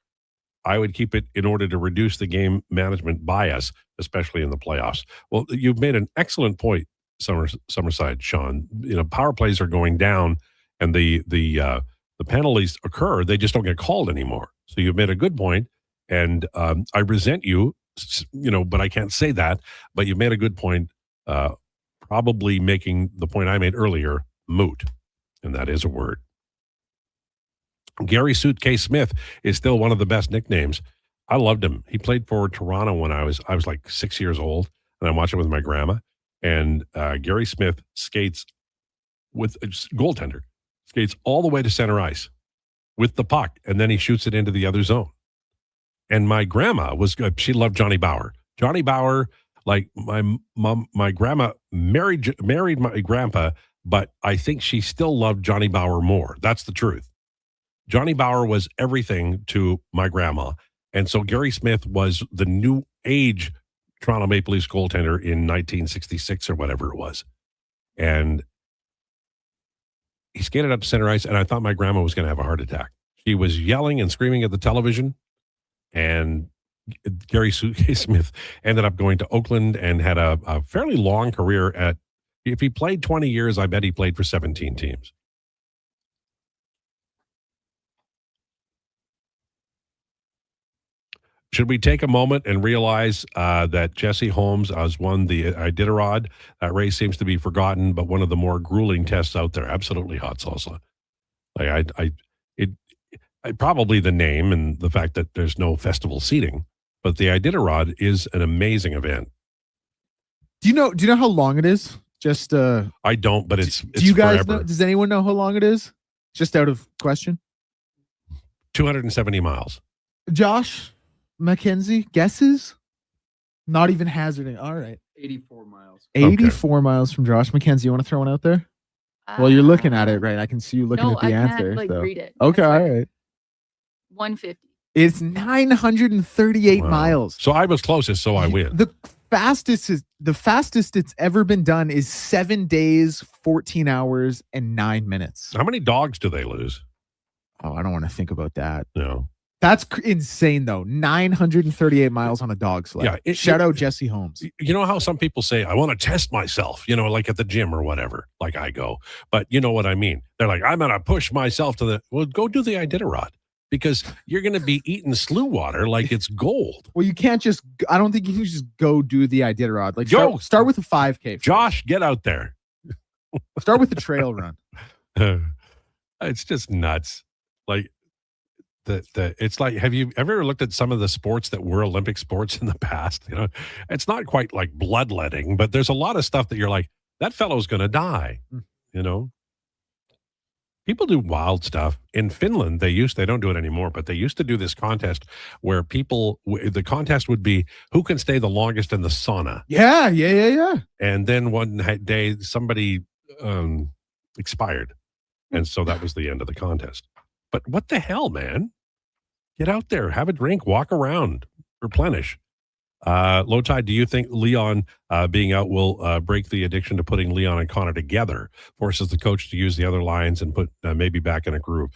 I would keep it in order to reduce the game management bias, especially in the playoffs. Well, you've made an excellent point, Summerside, Sean. Power plays are going down, and the penalties occur. They just don't get called anymore. So you've made a good point, and I resent you, but I can't say that. But you've made a good point, probably making the point I made earlier moot, and that is a word. Gary Suitcase Smith is still one of the best nicknames. I loved him. He played for Toronto when I was like 6 years old, and I watched him with my grandma. And Gary Smith skates with a goaltender, skates all the way to center ice with the puck, and then he shoots it into the other zone. And my grandma she loved Johnny Bower. Johnny Bower, like my grandma married my grandpa, but I think she still loved Johnny Bower more. That's the truth. Johnny Bower was everything to my grandma. And so Gary Smith was the new age Toronto Maple Leafs goaltender in 1966 or whatever it was. And he skated up to center ice, and I thought my grandma was going to have a heart attack. She was yelling and screaming at the television, and Gary Suitcase Smith ended up going to Oakland and had a fairly long career if he played 20 years, I bet he played for 17 teams. Should we take a moment and realize that Jesse Holmes has won the Iditarod? That race seems to be forgotten, but one of the more grueling tests out there. Absolutely hot salsa. Like I probably the name and the fact that there's no festival seating, but the Iditarod is an amazing event. Do you know how long it is? Just I don't, but it's do you guys forever. know? Does anyone know how long it is? Just out of question. 270 miles. Josh McKenzie, guesses? Not even hazarding. All right. 84 miles. 84 miles from Josh McKenzie. You want to throw one out there? Well, you're looking at it, right? I can see you looking at the answer. Can't, read it. Okay, all right. 150. It's 938 miles. So I was closest, so I win. The fastest it's ever been done is 7 days, 14 hours, and 9 minutes. How many dogs do they lose? Oh, I don't want to think about that. No. That's insane, though. 938 miles on a dog sled. Yeah, shout out Jesse Holmes. You know how some people say, I want to test myself, like at the gym or whatever, like I go. But you know what I mean? They're like, I'm going to push myself well, go do the Iditarod, because you're going to be eating slough water like it's gold. Well, you can't I don't think you can just go do the Iditarod. Like, start with a 5K. Josh, get out there. Start with the trail run. It's just nuts. Like, it's like, have you ever looked at some of the sports that were Olympic sports in the past? It's not quite like bloodletting, but there's a lot of stuff that you're like, that fellow's going to die. People do wild stuff. In Finland, they don't do it anymore, but they used to do this contest where the contest would be who can stay the longest in the sauna. Yeah. And then one day somebody expired. And so that was the end of the contest. But what the hell, man? Get out there, have a drink, walk around, replenish. Lowetide, do you think Leon being out will break the addiction to putting Leon and Connor together, forces the coach to use the other lines and put maybe back in a groove?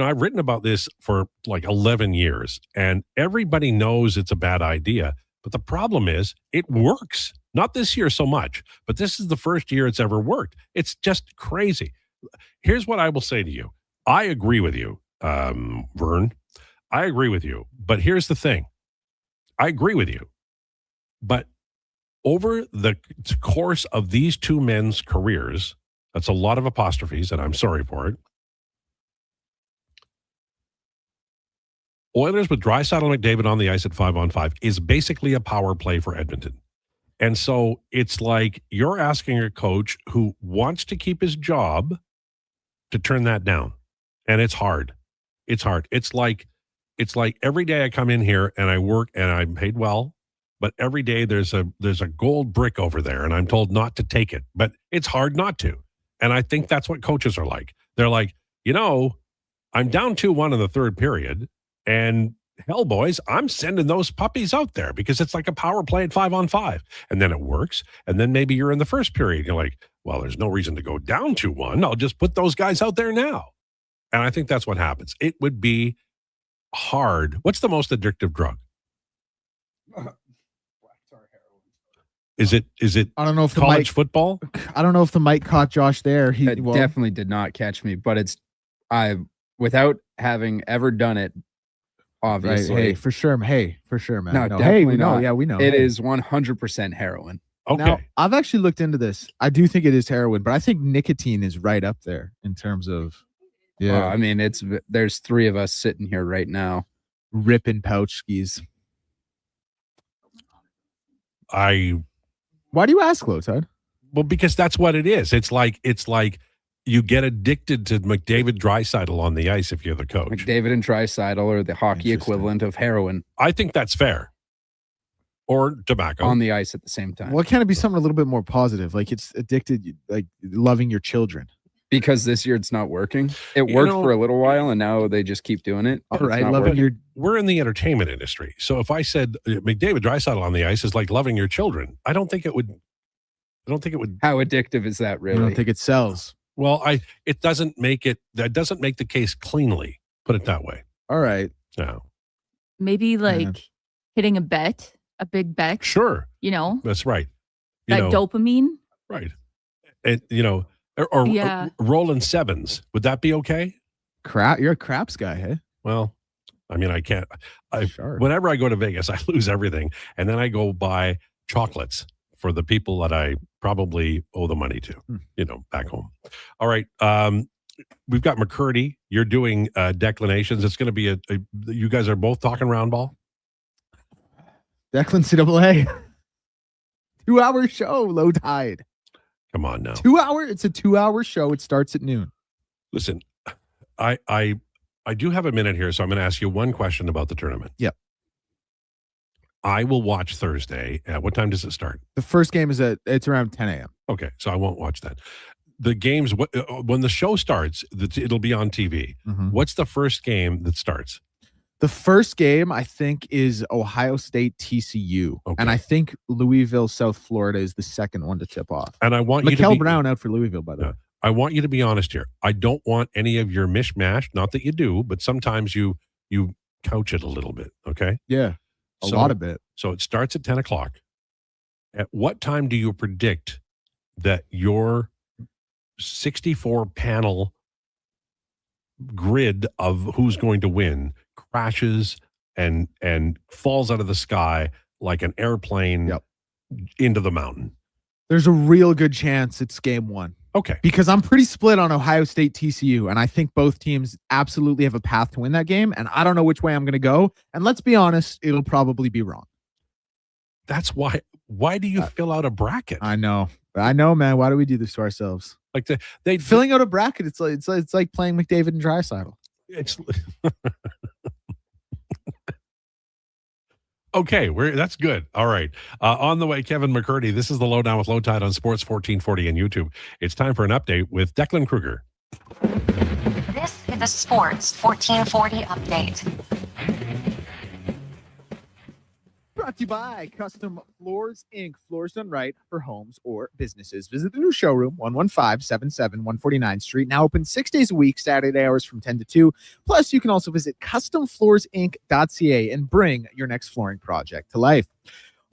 I've written about this for like 11 years, and everybody knows it's a bad idea. But the problem is it works. Not this year so much, but this is the first year it's ever worked. It's just crazy. Here's what I will say to you. I agree with you, Vern. I agree with you. But here's the thing. I agree with you. But over the course of these two men's careers, that's a lot of apostrophes, and I'm sorry for it. Oilers with Draisaitl and McDavid on the ice at 5-on-5 is basically a power play for Edmonton. And so it's like you're asking a coach who wants to keep his job to turn that down. And it's hard. It's hard. It's like every day I come in here and I work and I'm paid well, but every day there's a gold brick over there and I'm told not to take it, but it's hard not to. And I think that's what coaches are like. They're like, I'm down 2-1 in the third period, and hell, boys, I'm sending those puppies out there because it's like a power play at 5-on-5, and then it works. And then maybe you're in the first period. You're like, well, there's no reason to go down 2-1. I'll just put those guys out there now. And I think that's what happens. It would be hard. What's the most addictive drug? Is it? I don't know if college football. I don't know if the mic caught Josh there. He definitely did not catch me, but it's without having ever done it. Obviously, right, hey, for sure, man. No, definitely not. Yeah, we know. It is 100% heroin. Okay. Now, I've actually looked into this. I do think it is heroin, but I think nicotine is right up there in terms of. Yeah, I mean, there's 3 of us sitting here right now, ripping pouch skis. Why do you ask, Lowetide? Well, because that's what it is. It's like you get addicted to McDavid Draisaitl on the ice if you're the coach. McDavid and Draisaitl are the hockey equivalent of heroin. I think that's fair. Or tobacco. On the ice at the same time. Well, can't it be something a little bit more positive? Like it's addicted, like loving your children. Because this year it's not working. It worked for a little while, and now they just keep doing it. All right, loving your. We're in the entertainment industry, so if I said McDavid Draisaitl on the ice is like loving your children, I don't think it would. How addictive is that really? I don't think it sells. Well, it doesn't make it. That doesn't make the case cleanly. Put it that way. All right. No. Maybe hitting a big bet. Sure. That's right. Dopamine. Right. And or rolling sevens. Would that be okay? You're a craps guy, hey? Well, I mean, I can't. Sure. Whenever I go to Vegas, I lose everything, and then I go buy chocolates for the people that I probably owe the money to, back home. All right. We've got McCertie. You're doing declinations. It's going to be you guys are both talking round ball? Declan CAA. 2-hour show, Lowetide. Come on now. 2 hour. It's a 2-hour show. It starts at noon. Listen, I do have a minute here, so I'm going to ask you one question about the tournament. Yep. I will watch Thursday. What time does it start? The first game it's around 10 a.m. Okay, so I won't watch that. The games, when the show starts, it'll be on TV. Mm-hmm. What's the first game that starts? The first game, I think, is Ohio State TCU. Okay. And I think Louisville, South Florida is the second one to tip off. And I want Mikal Brown out for Louisville, by the way. I want you to be honest here. I don't want any of your mishmash. Not that you do, but sometimes you couch it a little bit, okay? Yeah. A lot of it. So it starts at 10 o'clock. At what time do you predict that your 64 panel grid of who's going to win crashes and falls out of the sky like an airplane into the mountain? There's a real good chance it's game 1. Okay. Because I'm pretty split on Ohio State TCU, and I think both teams absolutely have a path to win that game, and I don't know which way I'm going to go. And let's be honest, it'll probably be wrong. That's why. Why do you fill out a bracket? I know, man. Why do we do this to ourselves? Like they filling out a bracket. It's like playing McDavid and Draisaitl. It's okay. That's good. All right. On the way, Kevin McCertie. This is the Lowdown with Lowetide on Sports 1440 and YouTube. It's time for an update with Declan Krueger. This is the Sports 1440 update. Brought to you by Custom Floors, Inc. Floors done right for homes or businesses. Visit the new showroom, 11577 149th Street. Now open 6 days a week, Saturday hours from 10 to 2. Plus, you can also visit customfloorsinc.ca and bring your next flooring project to life.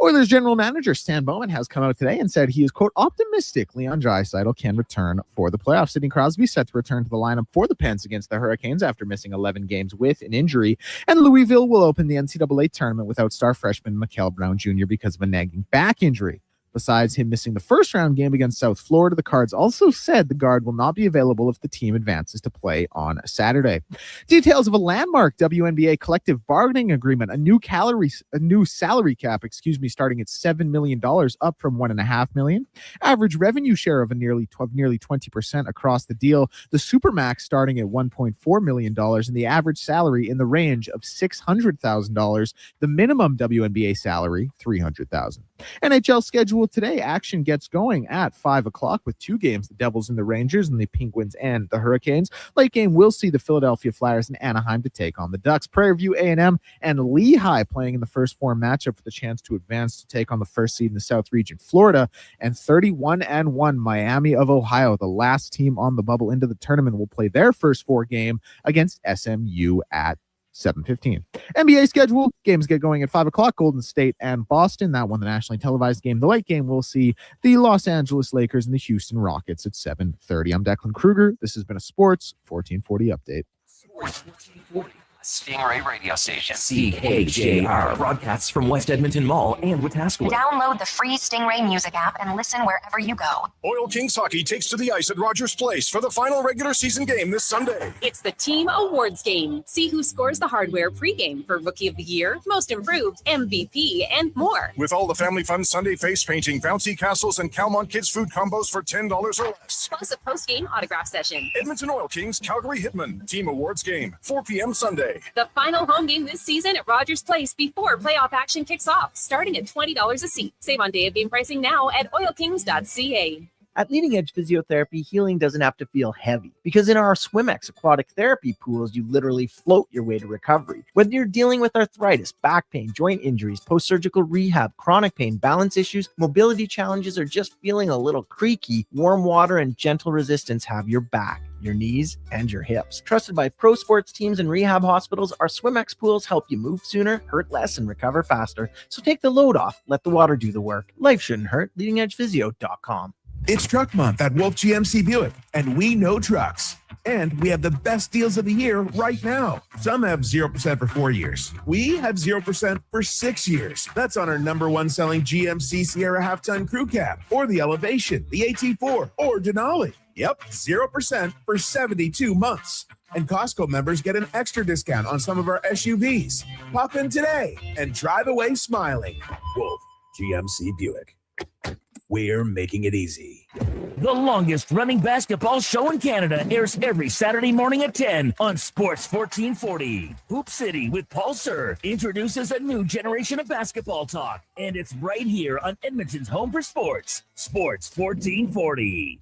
Oilers general manager Stan Bowman has come out today and said he is, quote, optimistic Leon Draisaitl can return for the playoffs. Sidney Crosby set to return to the lineup for the Pens against the Hurricanes after missing 11 games with an injury. And Louisville will open the NCAA tournament without star freshman Mikal Brown Jr. because of a nagging back injury. Besides him missing the first-round game against South Florida, the Cards also said the guard will not be available if the team advances to play on Saturday. Details of a landmark WNBA collective bargaining agreement, a new salary cap, starting at $7 million, up from $1.5 million. Average revenue share of nearly 20% across the deal. The Supermax starting at $1.4 million, and the average salary in the range of $600,000. The minimum WNBA salary, $300,000. NHL schedule today. Action gets going at 5 o'clock with 2 games, the Devils and the Rangers, and the Penguins and the Hurricanes. Late game will see the Philadelphia Flyers and Anaheim to take on the Ducks. Prairie View A&M and Lehigh playing in the first 4 matchup for the chance to advance to take on the first seed in the South Region, Florida. And 31-1 Miami of Ohio, the last team on the bubble into the tournament, will play their first 4 game against SMU at 7:15. NBA schedule. Games get going at 5 o'clock. Golden State and Boston. That one, the nationally televised game. The late game, we'll see the Los Angeles Lakers and the Houston Rockets at 7:30. I'm Declan Krueger. This has been a Sports 1440 update. Sports 1440. Stingray radio station. CKJR. Broadcasts from West Edmonton Mall and Wetaskiwin. Download the free Stingray music app and listen wherever you go. Oil Kings hockey takes to the ice at Rogers Place for the final regular season game this Sunday. It's the Team Awards game. See who scores the hardware pregame for Rookie of the Year, Most Improved, MVP, and more. With all the family fun Sunday face painting, bouncy castles, and Calmont Kids food combos for $10 or less. Plus a post-game autograph session. Edmonton Oil Kings, Calgary Hitmen. Team Awards game, 4 p.m. Sunday. The final home game this season at Rogers Place before playoff action kicks off, starting at $20 a seat. Save on day of game pricing now at oilkings.ca. At Leading Edge Physiotherapy, healing doesn't have to feel heavy, because in our SwimX aquatic therapy pools, you literally float your way to recovery. Whether you're dealing with arthritis, back pain, joint injuries, post-surgical rehab, chronic pain, balance issues, mobility challenges, or just feeling a little creaky, warm water and gentle resistance have your back, your knees, and your hips. Trusted by pro sports teams and rehab hospitals, our SwimX pools help you move sooner, hurt less, and recover faster. So take the load off, let the water do the work. Life shouldn't hurt. LeadingEdgePhysio.com. It's Truck Month at Wolf GMC Buick, and we know trucks. And we have the best deals of the year right now. Some have 0% for 4 years. We have 0% for 6 years. That's on our number one selling GMC Sierra half-ton crew cab, or the Elevation, the AT4, or Denali. Yep, 0% for 72 months. And Costco members get an extra discount on some of our SUVs. Pop in today and drive away smiling. Wolf GMC Buick. We're making it easy. The longest running basketball show in Canada airs every Saturday morning at 10 on Sports 1440. Hoop City with Paul Sir introduces a new generation of basketball talk, and it's right here on Edmonton's home for sports, Sports 1440.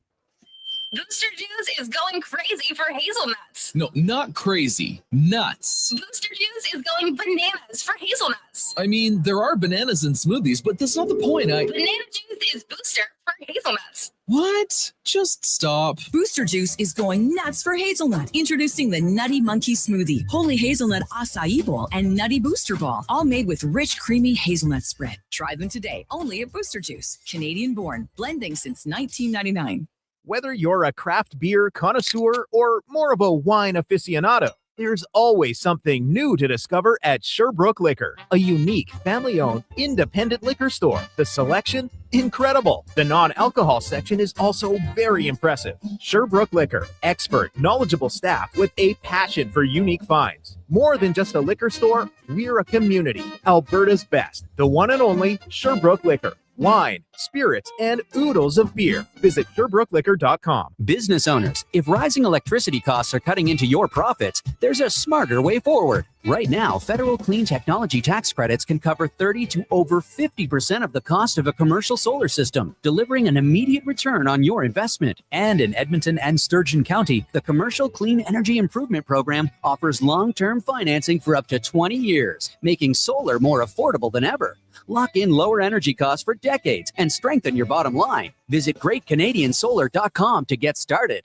Booster Juice is going crazy for hazelnuts. No, not crazy. Nuts. Booster Juice is going bananas for hazelnuts. I mean, there are bananas in smoothies, but that's not the point. Banana juice is booster for hazelnuts. What? Just stop. Booster Juice is going nuts for hazelnut. Introducing the Nutty Monkey Smoothie, Holy Hazelnut Acai Bowl, and Nutty Booster Ball, all made with rich, creamy hazelnut spread. Try them today, only at Booster Juice. Canadian born, blending since 1999. Whether you're a craft beer connoisseur or more of a wine aficionado, there's always something new to discover at Sherbrooke Liquor, a unique, family-owned, independent liquor store. The selection? Incredible. The non-alcohol section is also very impressive. Sherbrooke Liquor, expert, knowledgeable staff with a passion for unique finds. More than just a liquor store, we're a community. Alberta's best, the one and only Sherbrooke Liquor. Wine, spirits, and oodles of beer. Visit SherbrookeLiquor.com. Business owners, if rising electricity costs are cutting into your profits, there's a smarter way forward. Right now, federal clean technology tax credits can cover 30 to over 50% of the cost of a commercial solar system, delivering an immediate return on your investment. And in Edmonton and Sturgeon County, the Commercial Clean Energy Improvement Program offers long-term financing for up to 20 years, making solar more affordable than ever. Lock in lower energy costs for decades and strengthen your bottom line. Visit GreatCanadianSolar.com to get started.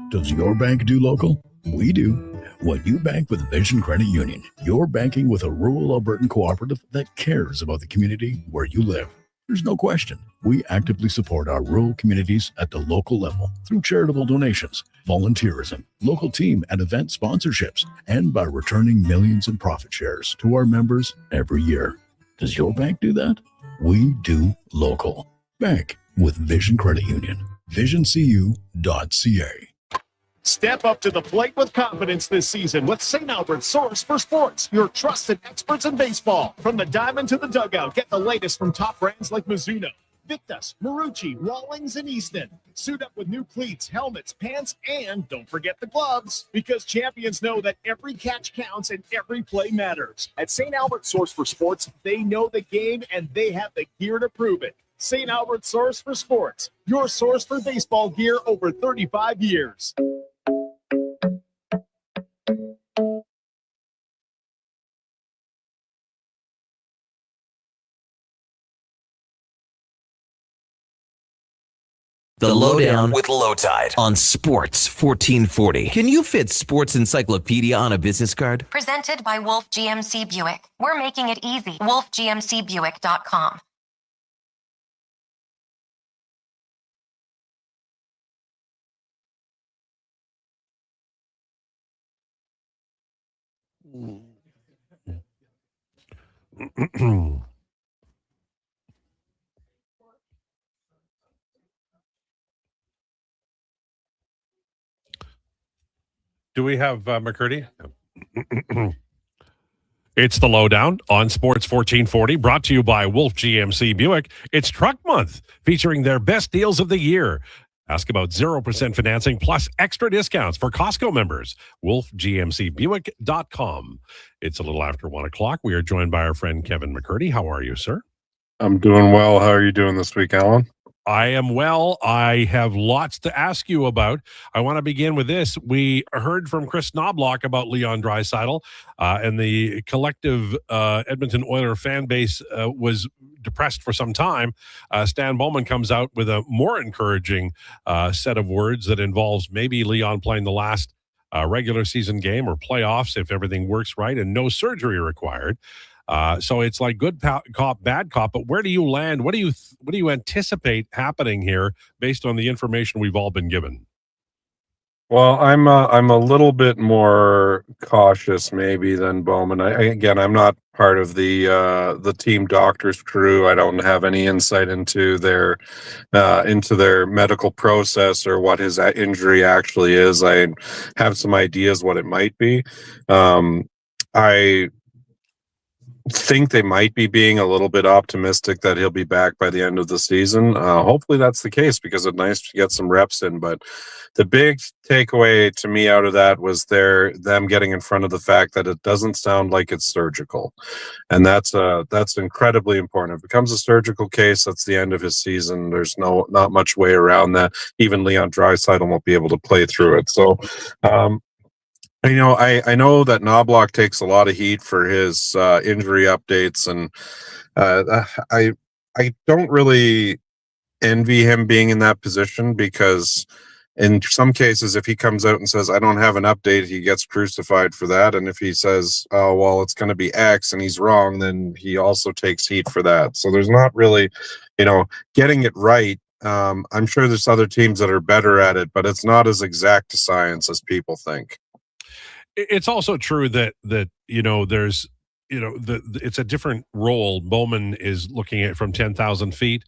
Does your bank do local? We do. When you bank with Vision Credit Union, you're banking with a rural Albertan cooperative that cares about the community where you live. There's no question. We actively support our rural communities at the local level through charitable donations, volunteerism, local team and event sponsorships, and by returning millions in profit shares to our members every year. Does your bank do that? We do local. Bank with Vision Credit Union. VisionCU.ca. Step up to the plate with confidence this season with St. Albert's Source for Sports, your trusted experts in baseball. From the diamond to the dugout, get the latest from top brands like Mizuno, Victus, Marucci, Rawlings, and Easton. Suit up with new cleats, helmets, pants, and don't forget the gloves, because champions know that every catch counts and every play matters. At St. Albert's Source for Sports, they know the game and they have the gear to prove it. St. Albert's Source for Sports, your source for baseball gear over 35 years. The Lowdown with Lowetide on Sports 1440. Can you fit Sports Encyclopedia on a business card? Presented by Wolf GMC Buick. We're making it easy. WolfGMCBuick.com. Do we have McCurdy? It's the Lowdown on Sports 1440, brought to you by Wolf GMC Buick. It's Truck Month, featuring their best deals of the year. Ask about 0% financing plus extra discounts for Costco members. WolfGMCBuick.com. It's a little after 1 o'clock. We are joined by our friend Kevin McCertie. How are you, sir? I'm doing well. How are you doing this week, Alan? I am well. I have lots to ask you about. I want to begin with this. We heard from Chris Knobloch about Leon Draisaitl, and the collective Edmonton Oilers fan base was depressed for some time. Stan Bowman comes out with a more encouraging set of words that involves maybe Leon playing the last regular season game or playoffs if everything works right, and no surgery required. So it's like good cop, bad cop. But where do you land? What do you anticipate happening here based on the information we've all been given? Well, I'm a little bit more cautious maybe than Bowman. I'm not part of the team doctor's crew. I don't have any insight into their medical process or what his injury actually is. I have some ideas what it might be. I think they might be being a little bit optimistic that he'll be back by the end of the season. Hopefully that's the case, because it's nice to get some reps in. But the big takeaway to me out of that was them getting in front of the fact that it doesn't sound like it's surgical, and that's incredibly important. If it becomes a surgical case, that's the end of his season. There's not much way around that. Even Leon Draisaitl won't be able to play through it. So I know that Knobloch takes a lot of heat for his injury updates, and I don't really envy him being in that position, because in some cases, if he comes out and says, I don't have an update, he gets crucified for that. And if he says, oh, well, it's going to be X, and he's wrong, then he also takes heat for that. So there's not really, getting it right. I'm sure there's other teams that are better at it, but it's not as exact a science as people think. It's also true that there's it's a different role. Bowman is looking at from 10,000 feet.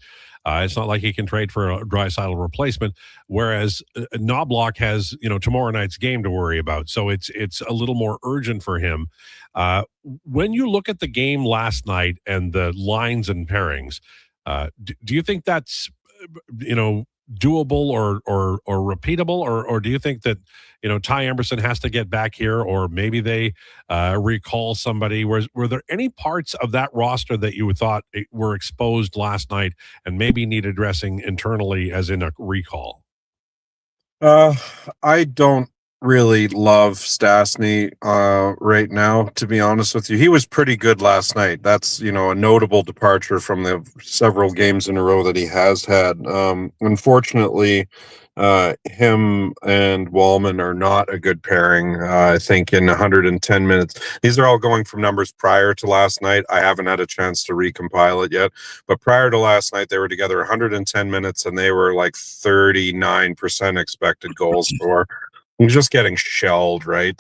It's not like he can trade for a Draisaitl replacement, whereas Knobloch has tomorrow night's game to worry about. So it's a little more urgent for him. When you look at the game last night and the lines and pairings, do you think that's doable or repeatable, or do you think that Ty Emberson has to get back here, or maybe they recall somebody? Were there any parts of that roster that you thought were exposed last night and maybe need addressing internally, as in a recall? I don't really love Stastny right now, to be honest with you. He was pretty good last night. That's a notable departure from the several games in a row that he has had. Unfortunately, him and Wallman are not a good pairing. I think in 110 minutes, these are all going from numbers prior to last night. I haven't had a chance to recompile it yet, but prior to last night, they were together 110 minutes, and they were like 39% expected goals for. We're just getting shelled, right?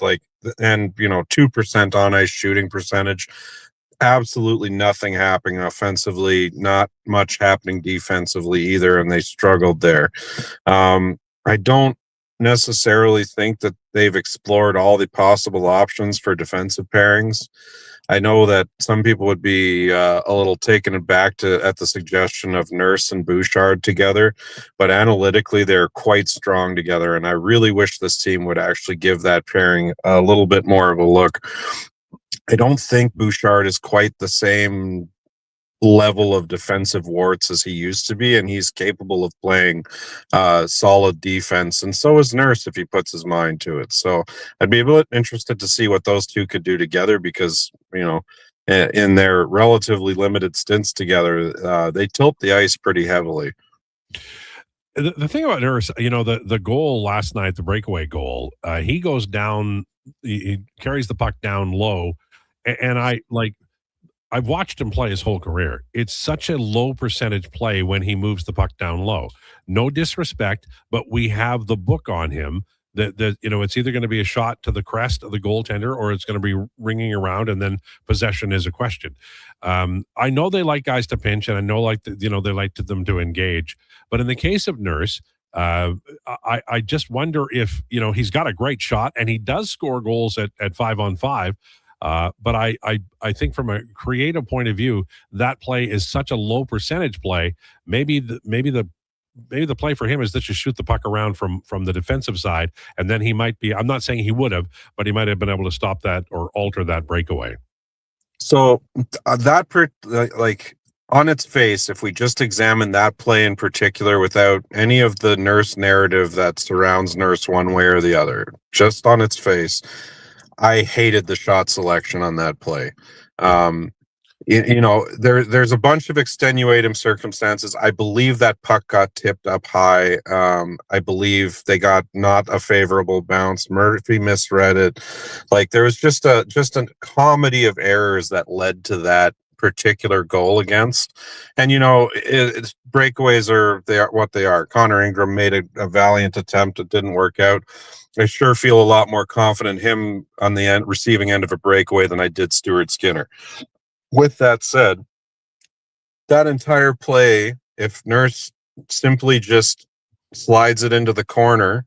And 2% on ice shooting percentage. Absolutely nothing happening offensively, not much happening defensively either, and they struggled there. I don't necessarily think that they've explored all the possible options for defensive pairings. I know that some people would be a little taken aback at the suggestion of Nurse and Bouchard together, but analytically they're quite strong together, and I really wish this team would actually give that pairing a little bit more of a look. I don't think Bouchard is quite the same level of defensive warts as he used to be, and he's capable of playing solid defense, and so is Nurse if he puts his mind to it. So I'd be a bit interested to see what those two could do together, because in their relatively limited stints together, they tilt the ice pretty heavily. The thing about Nurse, the goal last night, the breakaway goal, he goes down, he carries the puck down low, and I've watched him play his whole career. It's such a low percentage play when he moves the puck down low. No disrespect, but we have the book on him that it's either going to be a shot to the crest of the goaltender or it's going to be ringing around, and then possession is a question. I know they like guys to pinch, and I know they like them to engage. But in the case of Nurse, I just wonder if he's got a great shot and he does score goals at 5-on-5. But I think from a creative point of view, that play is such a low percentage play. Maybe the play for him is to just shoot the puck around from the defensive side, and then he might be. I'm not saying he would have, but he might have been able to stop that or alter that breakaway. So on its face, if we just examine that play in particular without any of the Nurse narrative that surrounds Nurse one way or the other, just on its face, I hated the shot selection on that play. There's a bunch of extenuating circumstances. I believe that puck got tipped up high. I believe they got not a favorable bounce. Murphy misread it. There was just a comedy of errors that led to that particular goal against. And breakaways are what they are. Connor Ingram made a valiant attempt. It didn't work out. I sure feel a lot more confident him on the receiving end of a breakaway than I did Stuart Skinner. With that said, that entire play, if Nurse simply just slides it into the corner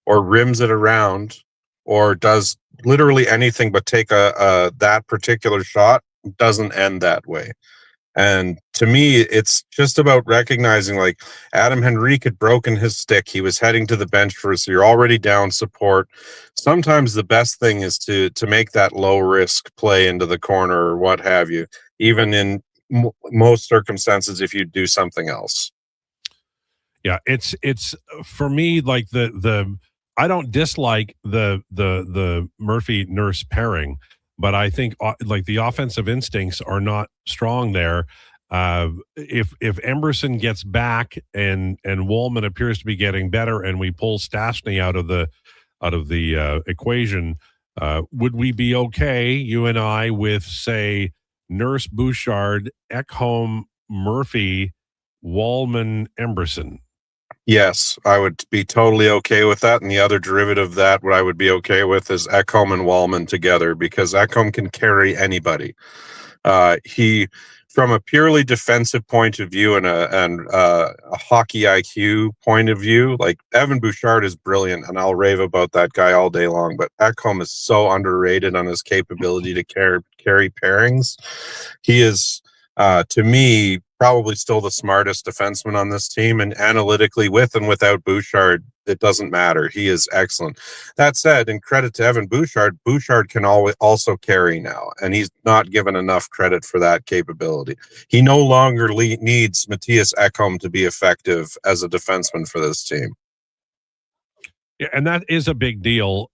or rims it around or does literally anything but take that particular shot, doesn't end that way. And to me, it's just about recognizing Adam Henrique had broken his stick. He was heading to the bench so you're already down support. Sometimes the best thing is to make that low risk play into the corner or what have you, even in most circumstances, if you do something else. Yeah, it's for me, I don't dislike the Murphy Nurse pairing, but I think the offensive instincts are not strong there. If Emberson gets back and Wallman appears to be getting better, and we pull Stastny out of the equation, would we be okay, you and I, with say Nurse, Bouchard, Ekholm, Murphy, Wallman, Emberson? Yes, I would be totally okay with that. And the other derivative of that, what I would be okay with, is Ekholm and Wallman together, because Ekholm can carry anybody. He, from a purely defensive point of view and a hockey IQ point of view, Evan Bouchard is brilliant, and I'll rave about that guy all day long. But Ekholm is so underrated on his capability to carry pairings. He is, to me, probably still the smartest defenseman on this team, and analytically, with and without Bouchard, it doesn't matter. He is excellent. That said, and credit to Evan Bouchard, Bouchard can also carry now, and he's not given enough credit for that capability. He no longer needs Matthias Ekholm to be effective as a defenseman for this team. Yeah, and that is a big deal.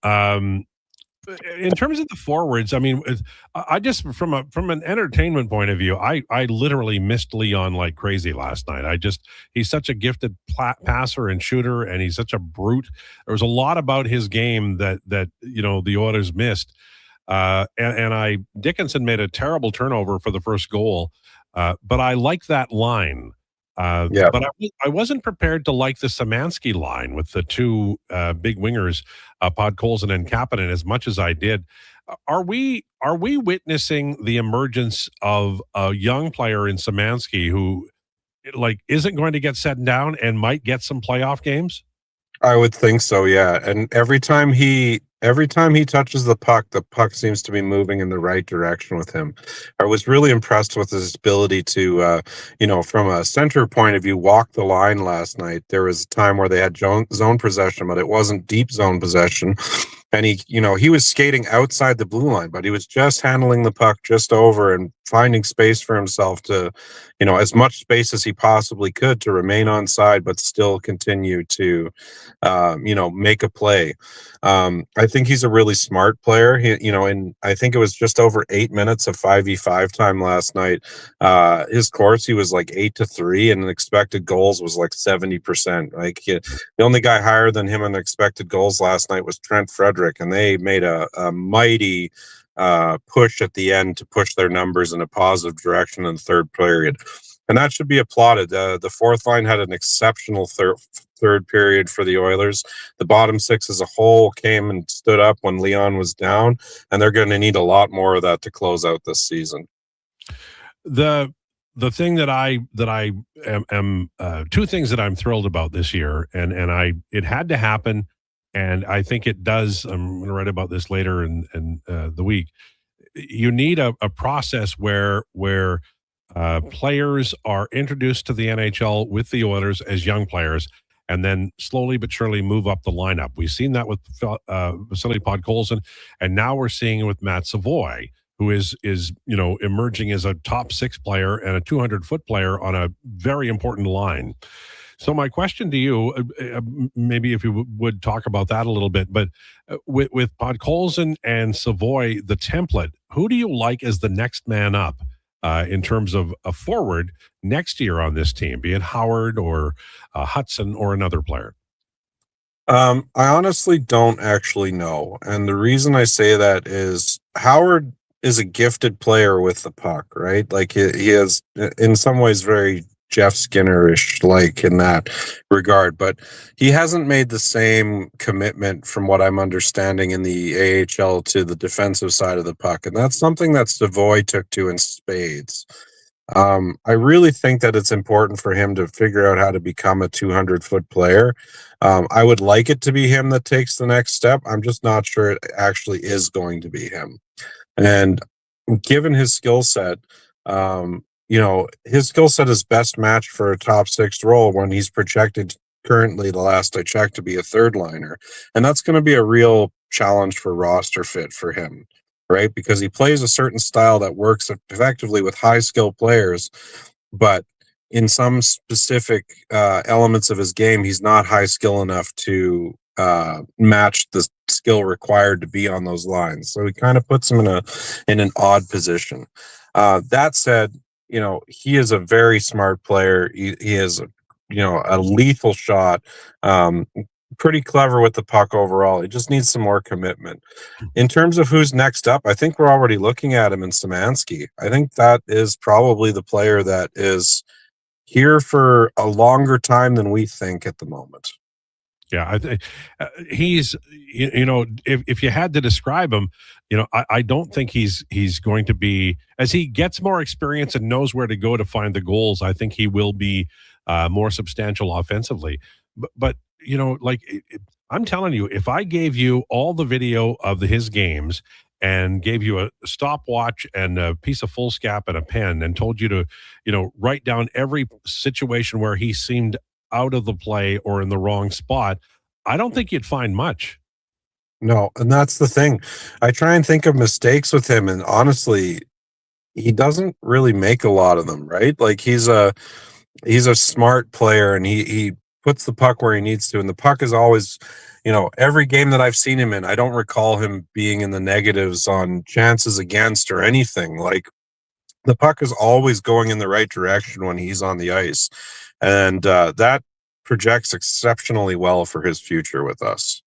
In terms of the forwards, I mean, I just from an entertainment point of view, I literally missed Leon like crazy last night. He's such a gifted passer and shooter, and he's such a brute. There was a lot about his game that the Oilers missed, and Dickinson made a terrible turnover for the first goal, but I like that line. But I wasn't prepared to like the Szymanski line with the two big wingers, Podkolzin and Kapanen, as much as I did. Are we witnessing the emergence of a young player in Szymanski who isn't going to get set down and might get some playoff games? I would think so, yeah. And every time he touches the puck seems to be moving in the right direction with him. I was really impressed with his ability to, from a center point of view, walk the line last night. There was a time where they had zone possession, but it wasn't deep zone possession. And he was skating outside the blue line, but he was just handling the puck just over and finding space for himself to, as much space as he possibly could to remain on side, but still continue to, make a play. I think he's a really smart player. And I think it was just over 8 minutes of 5v5 time last night. His Corsi was like 8-3, and expected goals was like 70%. The only guy higher than him in expected goals last night was Trent Frederick, and they made a mighty push at the end to push their numbers in a positive direction in the third period. And that should be applauded. The fourth line had an exceptional third period for the Oilers. The bottom six as a whole came and stood up when Leon was down, and they're going to need a lot more of that to close out this season. The thing that I am two things that I'm thrilled about this year, and it had to happen, and I think it does. I'm going to write about this later in the week. You need a process where players are introduced to the NHL with the Oilers as young players, and then slowly but surely move up the lineup. We've seen that with Vasily Podkolzin, and now we're seeing it with Matt Savoy, who is emerging as a top 6 player and a 200-foot player on a very important line. So my question to you, maybe if you would talk about that a little bit, but with Podkolzin and Savoy, the template, who do you like as the next man up in terms of a forward next year on this team, be it Howard or Hudson or another player? I honestly don't actually know. And the reason I say that is Howard is a gifted player with the puck, right? Like he is in some ways very Jeff Skinner-ish, like in that regard, but he hasn't made the same commitment from what I'm understanding in the AHL to the defensive side of the puck. And that's something that Savoy took to in spades. I really think that it's important for him to figure out how to become a 200-foot player. I would like it to be him that takes the next step. I'm just not sure it actually is going to be him. And given his skill set, his skill set is best matched for a top 6 role when he's projected currently, the last I checked, to be a third liner. And that's going to be a real challenge for roster fit for him, right? Because he plays a certain style that works effectively with high skill players, but in some specific elements of his game, he's not high skill enough to match the skill required to be on those lines. So he kind of puts him in an odd position. That said, he is a very smart player. He is a lethal shot, pretty clever with the puck overall. He just needs some more commitment. In terms of who's next up, I think we're already looking at him in Szymanski. I think that is probably the player that is here for a longer time than we think at the moment. Yeah, I think he's, if you had to describe him, I don't think he's going to be, as he gets more experience and knows where to go to find the goals, I think he will be more substantial offensively. But I'm telling you, if I gave you all the video of his games and gave you a stopwatch and a piece of foolscap and a pen and told you to, write down every situation where he seemed out of the play or in the wrong spot, I don't think you'd find much. No, and that's the thing. I try and think of mistakes with him, and honestly, he doesn't really make a lot of them, right? Like he's a smart player, and he puts the puck where he needs to, and the puck is always, every game that I've seen him in, I don't recall him being in the negatives on chances against or anything. Like the puck is always going in the right direction when he's on the ice. And that projects exceptionally well for his future with us.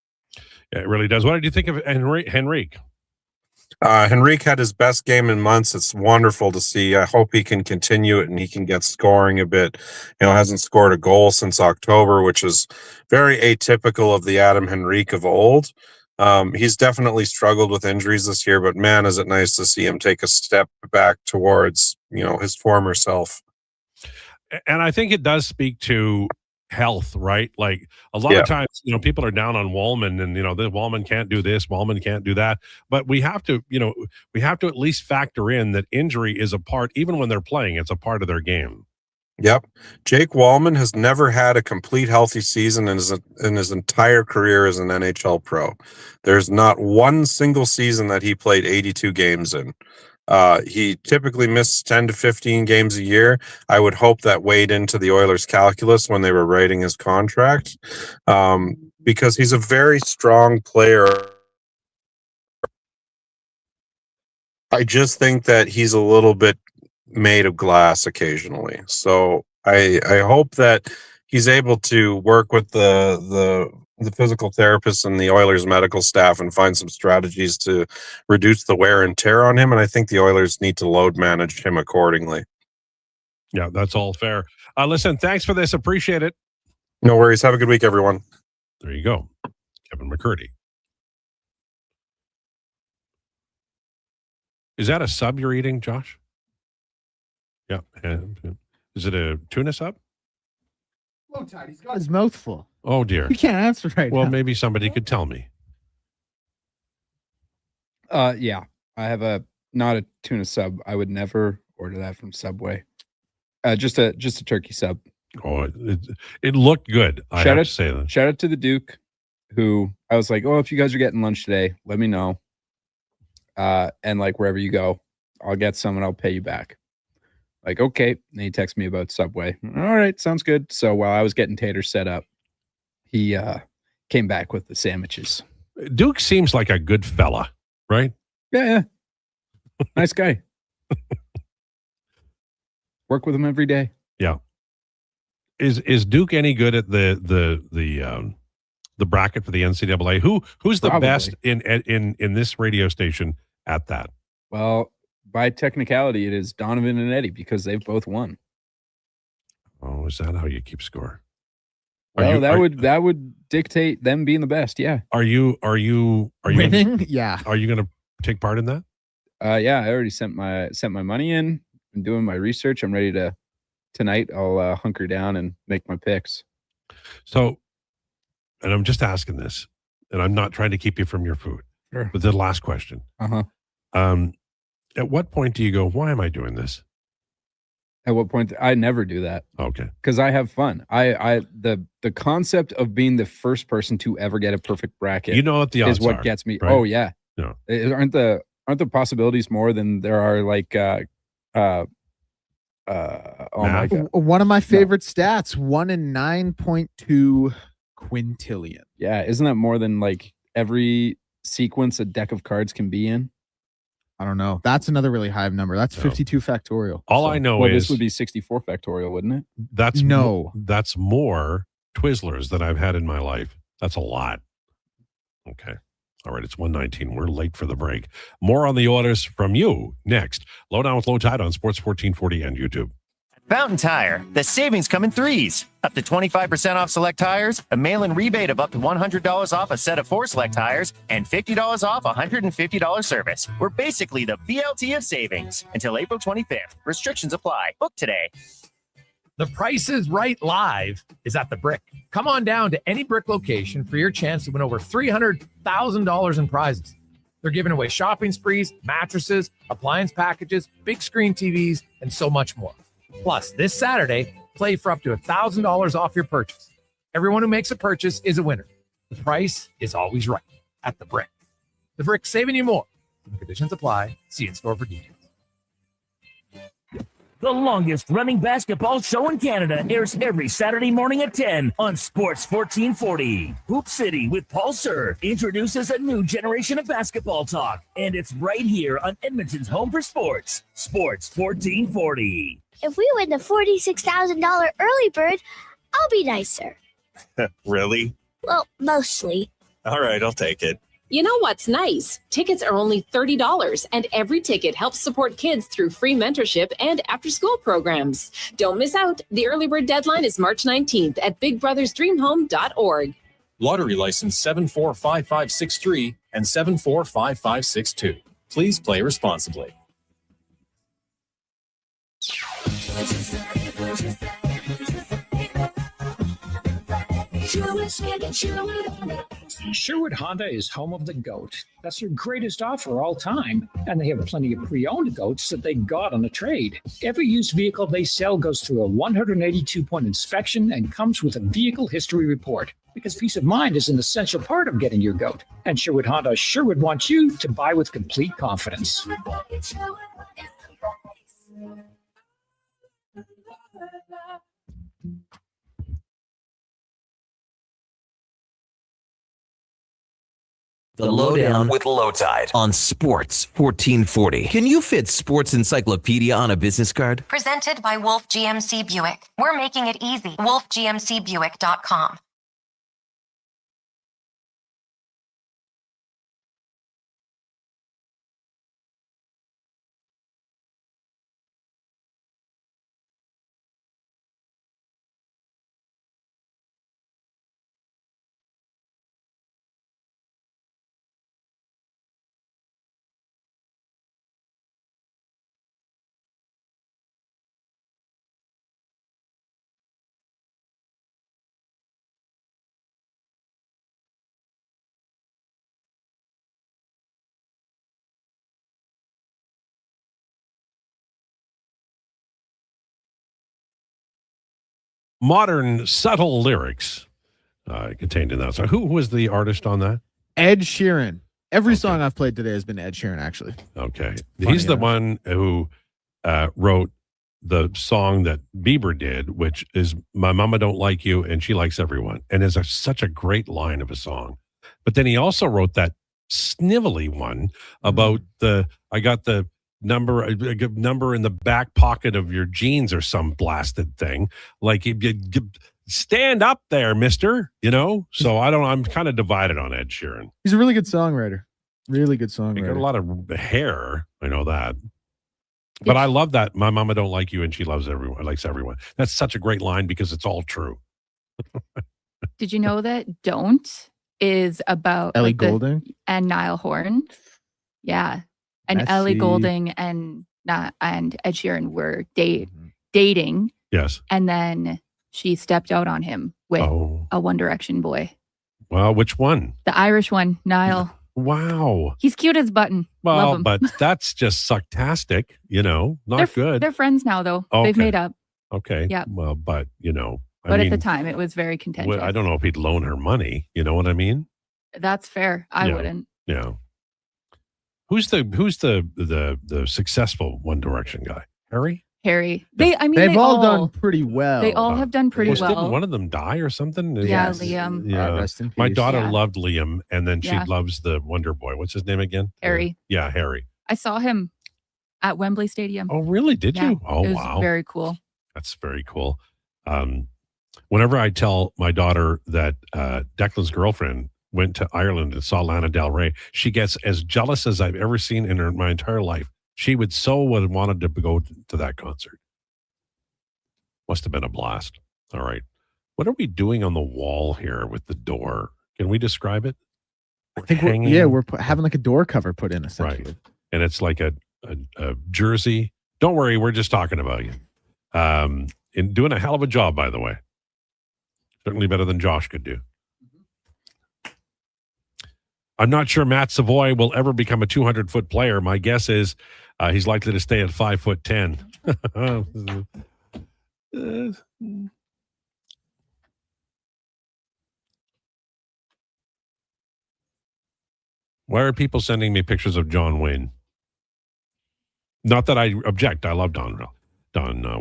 Yeah, it really does. What did you think of Henrique? Henrique had his best game in months. It's wonderful to see. I hope he can continue it and he can get scoring a bit. Hasn't scored a goal since October, which is very atypical of the Adam Henrique of old. He's definitely struggled with injuries this year, but man, is it nice to see him take a step back towards, his former self. And I think it does speak to health, right? Like a lot of times, people are down on Wallman and, the Wallman can't do this, Wallman can't do that. But we have to at least factor in that injury is a part, even when they're playing, it's a part of their game. Yep. Jake Wallman has never had a complete healthy season in his entire career as an NHL pro. There's not one single season that he played 82 games in. He typically missed 10 to 15 games a year. I would hope that weighed into the Oilers' calculus when they were writing his contract, because he's a very strong player. I just think that he's a little bit made of glass occasionally. So I hope that he's able to work with the physical therapists and the Oilers medical staff and find some strategies to reduce the wear and tear on him. And I think the Oilers need to load manage him accordingly. Yeah, that's all fair. Listen, thanks for this. Appreciate it. No worries. Have a good week, everyone. There you go. Kevin McCertie. Is that a sub you're eating, Josh? Yeah. Is it a tuna sub? Lowetide, he's got his mouth full. Oh, dear. You can't answer right now. Well, maybe somebody could tell me. Yeah. I have not a tuna sub. I would never order that from Subway. Just a turkey sub. Oh, it looked good. I have to say that. Shout out to the Duke, who I was like, oh, if you guys are getting lunch today, let me know. And like wherever you go, I'll get some and I'll pay you back. Like, okay. And he texted me about Subway. All right, sounds good. So while I was getting taters set up, he came back with the sandwiches. Duke seems like a good fella, right? Yeah. Nice guy. Work with him every day. Yeah. Is Duke any good at the bracket for the NCAA? Who's the Probably. best in this radio station at that? Well, by technicality, it is Donovan and Eddie because they've both won. Oh, is that how you keep score? Well, that would dictate them being the best. Yeah. Are you winning? Yeah. Are you going to take part in that? Yeah. I already sent my money in. I'm doing my research. I'm ready to tonight. I'll hunker down and make my picks. So, and I'm just asking this, and I'm not trying to keep you from your food. Sure. But the last question. At what point do you go, why am I doing this? At what point? I never do that. Okay. Because I have fun. The concept of being the first person to ever get a perfect bracket, you know what the odds is what are, gets me. right? Oh yeah. No. Aren't the possibilities more than there are like oh my God. One of my favorite stats, 1 in 9.2 quintillion. Yeah, isn't that more than like every sequence a deck of cards can be in? I don't know. That's another really high number. That's 52 factorial. All I know is this would be 64 factorial, wouldn't it? That's no. That's more Twizzlers than I've had in my life. That's a lot. Okay. All right, it's 1:19. We're late for the break. More on the Oilers from you next. Lowdown with Lowetide on Sports 1440 and YouTube. Fountain Tire, the savings come in threes. Up to 25% off select tires, a mail-in rebate of up to $100 off a set of 4 select tires, and $50 off a $150 service. We're basically the BLT of savings. Until April 25th. Restrictions apply. Book today. The Price is Right Live is at the Brick. Come on down to any Brick location for your chance to win over $300,000 in prizes. They're giving away shopping sprees, mattresses, appliance packages, big screen TVs, and so much more. Plus, this Saturday, play for up to $1,000 off your purchase. Everyone who makes a purchase is a winner. The price is always right at the Brick. The Brick, saving you more. Conditions apply. See in store for details. The longest running basketball show in Canada airs every Saturday morning at 10 on Sports 1440. Hoop City with Paul Sir introduces a new generation of basketball talk, and it's right here on Edmonton's home for sports, Sports 1440. If we win the $46,000 early bird, I'll be nicer. Really? Well, mostly. All right, I'll take it. You know what's nice? Tickets are only $30, and every ticket helps support kids through free mentorship and after-school programs. Don't miss out. The early bird deadline is March 19th at bigbrothersdreamhome.org. Lottery license 745563 and 745562. Please play responsibly. Sherwood Honda is home of the GOAT. That's their greatest offer all time. And they have plenty of pre-owned GOATs that they got on a trade. Every used vehicle they sell goes through a 182-point inspection and comes with a vehicle history report. Because peace of mind is an essential part of getting your GOAT. And Sherwood Honda sure would want you to buy with complete confidence. The Lowdown with Lowetide on Sports 1440. Can you fit Sports Encyclopedia on a business card? Presented by Wolf GMC Buick. We're making it easy. WolfGMCBuick.com. Modern subtle lyrics contained in that song. Who was the artist on that? Ed Sheeran. Every song I've played today has been Ed Sheeran, actually. Okay. Funny He's the enough. one who wrote the song that Bieber did, which is My Mama Don't Like You and She Likes Everyone. And is such a great line of a song. But then he also wrote that snivelly one about I got the number in the back pocket of your jeans or some blasted thing. Like you stand up there, mister, So I'm kind of divided on Ed Sheeran. He's a really good songwriter. Really good He songwriter. got a lot of hair. I know that. But I love that. My mama don't like you and she loves everyone, likes everyone. That's such a great line because it's all true. Did you know that Don't is about Ellie Goulding? And Niall Horan? Yeah. And I Ellie see. Goulding and Ed Sheeran were dating. Yes. And then she stepped out on him with a One Direction boy. Well, which one? The Irish one, Niall. Wow. He's cute as button. Love Well, him. but that's just sucktastic, not good. They're friends now, though. Okay. They've made up. Okay. Yeah. Well, but, But at the time, it was very contentious. I don't know if he'd loan her money. You know what I mean? That's fair. I wouldn't. Yeah. Who's the successful One Direction guy? Harry? Harry. They've they all done pretty well. They all have done pretty Didn't well. one of them die or something? Yeah, Liam. Yeah. Rest in My peace. daughter Yeah. loved Liam, and then she Yeah. loves the Wonder Boy. What's his name again? Harry. Yeah, Harry. I saw him at Wembley Stadium. Oh, really? Did Yeah, you? Oh, it was wow. very cool. That's very cool. Whenever I tell my daughter that Declan's girlfriend went to Ireland and saw Lana Del Rey, she gets as jealous as I've ever seen in my entire life. She would have wanted to go to that concert. Must have been a blast. All right. What are we doing on the wall here with the door? Can we describe it? I think we're having like a door cover put in, essentially. Right. And it's like a jersey. Don't worry, we're just talking about you. And doing a hell of a job, by the way. Certainly better than Josh could do. I'm not sure Matt Savoy will ever become a 200-foot player. My guess is he's likely to stay at 5'10". Why are people sending me pictures of John Wayne? Not that I object. I love Don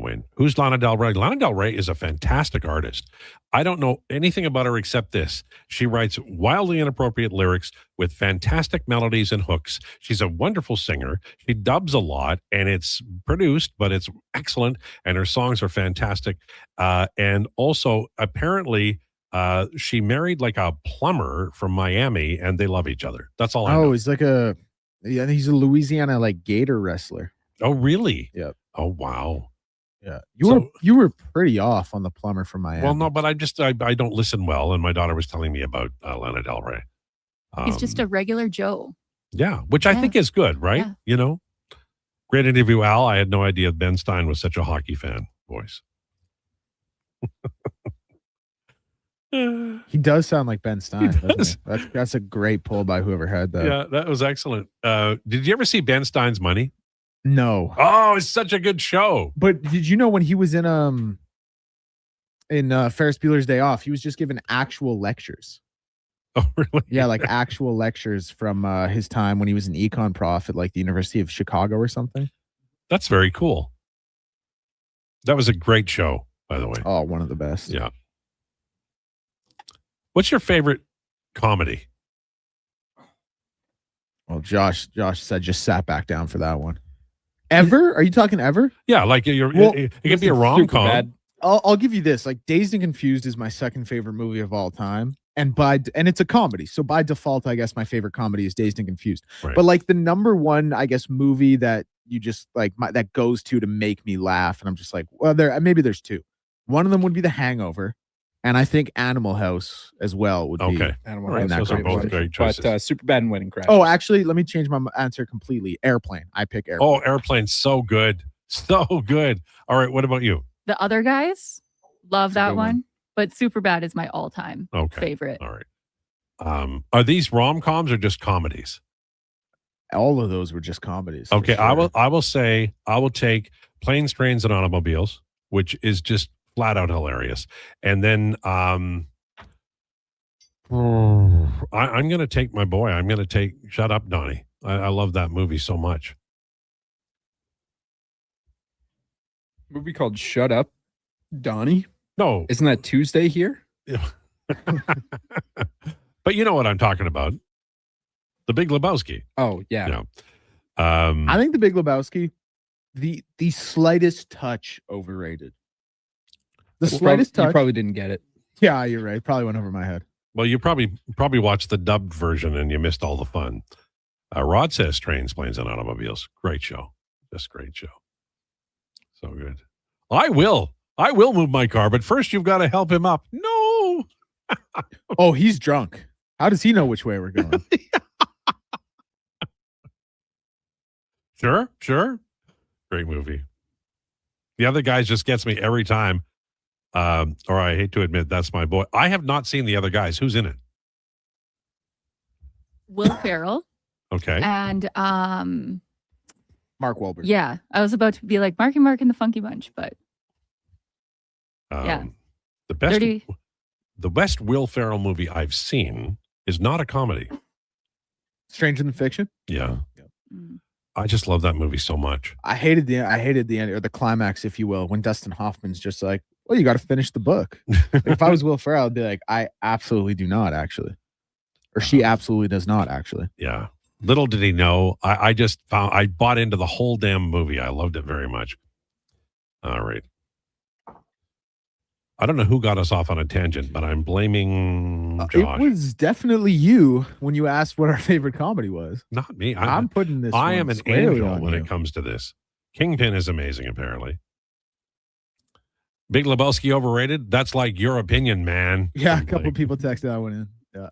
Wayne. Who's Lana Del Rey? Lana Del Rey is a fantastic artist. I don't know anything about her except this. She writes wildly inappropriate lyrics with fantastic melodies and hooks. She's a wonderful singer. She dubs a lot, and it's produced, but it's excellent, and her songs are fantastic. And also, apparently, she married like a plumber from Miami, and they love each other. That's all I know. Oh, he's like he's a Louisiana Gator wrestler. Oh, really? Yep. Oh, wow. Yeah. You were pretty off on the plumber from Miami. Well, no, but I don't listen well, and my daughter was telling me about Lana Del Rey. He's just a regular Joe. Yeah, which I think is good, right? Yeah. Great interview, Al. I had no idea Ben Stein was such a hockey fan. Voice. He does sound like Ben Stein. Doesn't he? That's a great pull by whoever had that. Yeah, that was excellent. Did you ever see Ben Stein's Money? No. Oh, it's such a good show. But did you know when he was in Ferris Bueller's Day Off, he was just given actual lectures. Oh, really? Yeah, like actual lectures from his time when he was an econ prof at like the University of Chicago or something. That's very cool. That was a great show, by the way. Oh, one of the best. Yeah. What's your favorite comedy? Well, Josh said just sat back down for that one. Ever? Are you talking ever? Yeah, like it can be a rom-com. I'll give you this. Like Dazed and Confused is my second favorite movie of all time. And it's a comedy. So by default, I guess my favorite comedy is Dazed and Confused. Right. But like the number one, I guess, movie that you just like that goes to make me laugh. And I'm just like, well, maybe there's two. One of them would be The Hangover. And I think Animal House as well would be. Okay. Animal All right, House. those are both great choices. But Superbad and Wedding Crashers. Oh, actually, let me change my answer completely. Airplane. I pick Airplane. Oh, Airplane's so good. So good. All right, what about you? The Other Guys, love that good one. But Superbad is my all-time Okay. favorite. All right. Are these rom-coms or just comedies? All of those were just comedies. for Okay, sure. I will say I will take Planes, Trains, and Automobiles, which is just flat out hilarious. And then I'm going to take my boy. I'm going to take Shut Up, Donnie. I love that movie so much. Movie called Shut Up, Donnie. No, isn't that Tuesday here? But you know what I'm talking about. The Big Lebowski. Oh, yeah. Yeah. I think The Big Lebowski, the slightest touch overrated. The slightest touch. You probably didn't get it. Yeah, you're right. Probably went over my head. Well, you probably watched the dubbed version and you missed all the fun. Rod says Trains, Planes, and Automobiles. Great show. Just great show. So good. I will move my car, but first you've got to help him up. No. Oh, he's drunk. How does he know which way we're going? Sure. Great movie. The Other Guys just gets me every time. Or I hate to admit, that's my boy. I have not seen The Other Guys. Who's in it? Will Ferrell. Okay. And Mark Wahlberg. yeah, I was about to be like Marky Mark and the Funky Bunch, but yeah. The best Dirty. The best Will Ferrell movie I've seen is not a comedy. Stranger Than Fiction. Yeah. I just love that movie so much. I hated the end or the climax, if you will, when Dustin Hoffman's just like, well, you got to finish the book. Like, if I was Will Ferrell, I'd be like, I absolutely do not actually. Or she absolutely does not actually. Yeah. Little did he know. I bought into the whole damn movie. I loved it very much. All right. I don't know who got us off on a tangent, but I'm blaming Josh. It was definitely you when you asked what our favorite comedy was. Not me. I'm putting this. I one am an squarely angel on when you. it comes to this. Kingpin is amazing, apparently. Big Lebowski overrated? That's like your opinion, man. Yeah, a couple of people texted that one in. Yeah.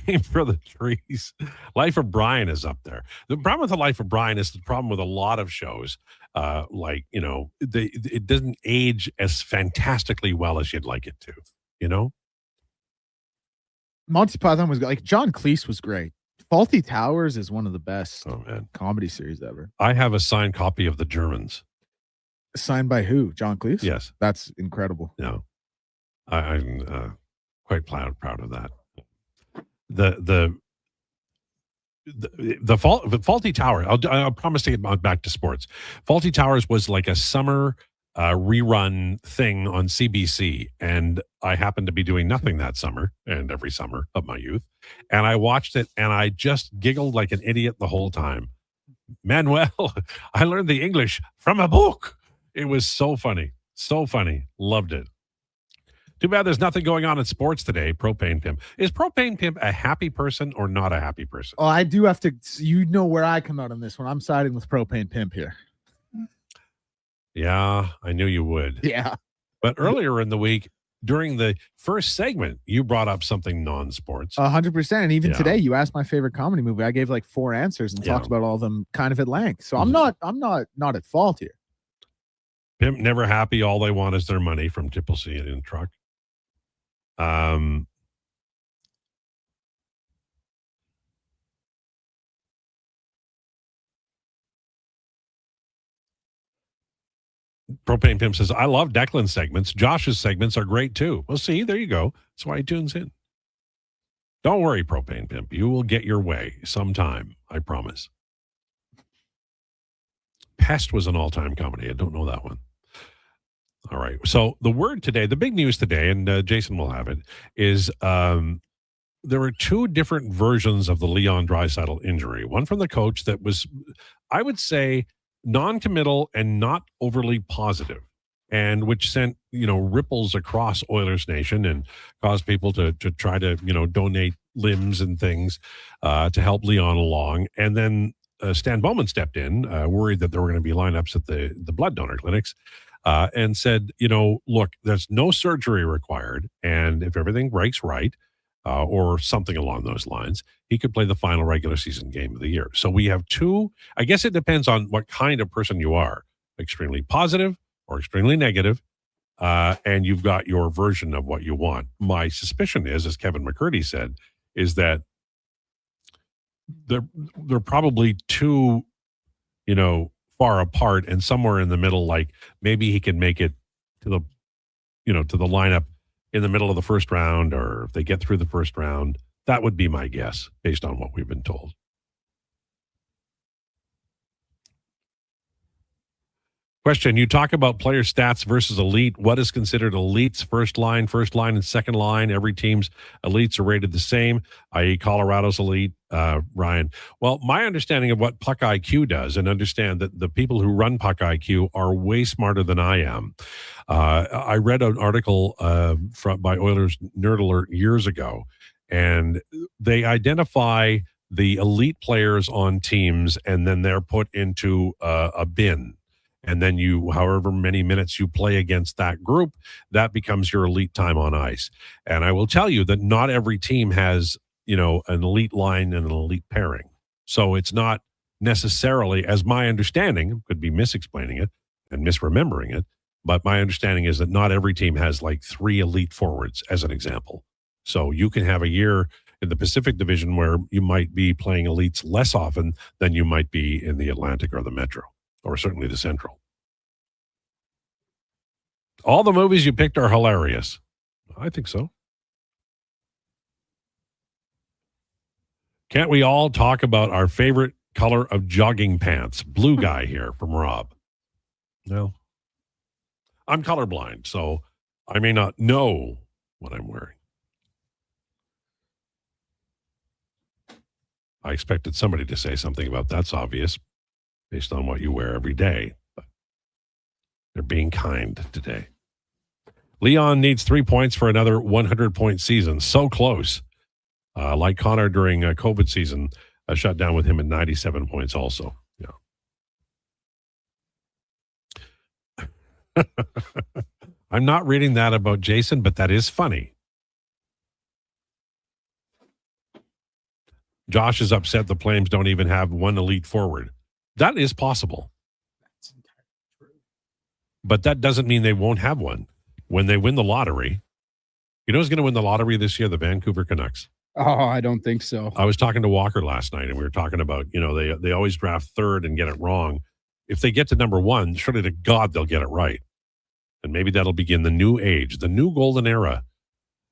Aim for the trees. Life of Brian is up there. The problem with the Life of Brian is the problem with a lot of shows. It doesn't age as fantastically well as you'd like it to. You know, Monty Python was like John Cleese was great. Faulty Towers is one of the best comedy series ever. I have a signed copy of The Germans. Signed by who? John Cleese? Yes, that's incredible. No, I'm quite proud of that. The Faulty Tower. I'll promise to get back to sports. Faulty Towers was like a summer rerun thing on CBC, and I happened to be doing nothing that summer and every summer of my youth, and I watched it, and I just giggled like an idiot the whole time. Manuel, I learned the English from a book. It was so funny, loved it. Too bad there's nothing going on in sports today. Propane Pimp. Is Propane Pimp a happy person or not a happy person? Oh, I do have to. You know where I come out on this one. I'm siding with Propane Pimp here. Yeah, I knew you would. Yeah. But earlier in the week, during the first segment, you brought up something non-sports. 100%. And even Yeah. today, you asked my favorite comedy movie. I gave like 4 answers and talked about all of them kind of at length. So I'm not at fault here. Pimp never happy. All they want is their money from Triple C in truck. Propane Pimp says, I love Declan's segments. Josh's segments are great too. Well, see, there you go. That's why he tunes in. Don't worry, Propane Pimp. You will get your way sometime. I promise. Pest was an all-time comedy. I don't know that one. All right. So the word today, the big news today, and Jason will have it, is there were two different versions of the Leon Draisaitl injury. One from the coach that was, I would say, non-committal and not overly positive, and which sent ripples across Oilers Nation and caused people to try to donate limbs and things to help Leon along. And then Stan Bowman stepped in, worried that there were going to be lineups at the blood donor clinics, and said, look, there's no surgery required, and if everything breaks right, or something along those lines, he could play the final regular season game of the year. So we have two. I guess it depends on what kind of person you are, extremely positive or extremely negative, and you've got your version of what you want. My suspicion is, as Kevin McCertie said, is that they're probably too, far apart, and somewhere in the middle, like maybe he can make it to the, to the lineup in the middle of the first round, or if they get through the first round. That would be my guess based on what we've been told. Question, you talk about player stats versus elite. What is considered elite's first line, and second line? Every team's elites are rated the same, i.e. Colorado's elite, Ryan. Well, my understanding of what Puck IQ does, and understand that the people who run Puck IQ are way smarter than I am. I read an article by Oilers Nerd Alert years ago, and they identify the elite players on teams, and then they're put into a bin. And then however many minutes you play against that group, that becomes your elite time on ice. And I will tell you that not every team has, an elite line and an elite pairing. So it's not necessarily, as my understanding, could be misexplaining it and misremembering it, but my understanding is that not every team has like 3 elite forwards, as an example. So you can have a year in the Pacific Division where you might be playing elites less often than you might be in the Atlantic or the Metro, or certainly the Central. All the movies you picked are hilarious. I think so. Can't we all talk about our favorite color of jogging pants? Blue guy here from Rob. No. I'm colorblind, so I may not know what I'm wearing. I expected somebody to say something about that's obvious based on what you wear every day. But they're being kind today. Leon needs 3 points for another 100-point season. So close. Like Connor during COVID season, a shutdown with him at 97 points also. Yeah. I'm not reading that about Jason, but that is funny. Josh is upset the Flames don't even have one elite forward. That is possible. That's entirely true. But that doesn't mean they won't have one. When they win the lottery, you know who's going to win the lottery this year? The Vancouver Canucks. Oh, I don't think so. I was talking to Walker last night, and we were talking about, they always draft third and get it wrong. If they get to number 1, surely to God they'll get it right. And maybe that'll begin the new age, the new golden era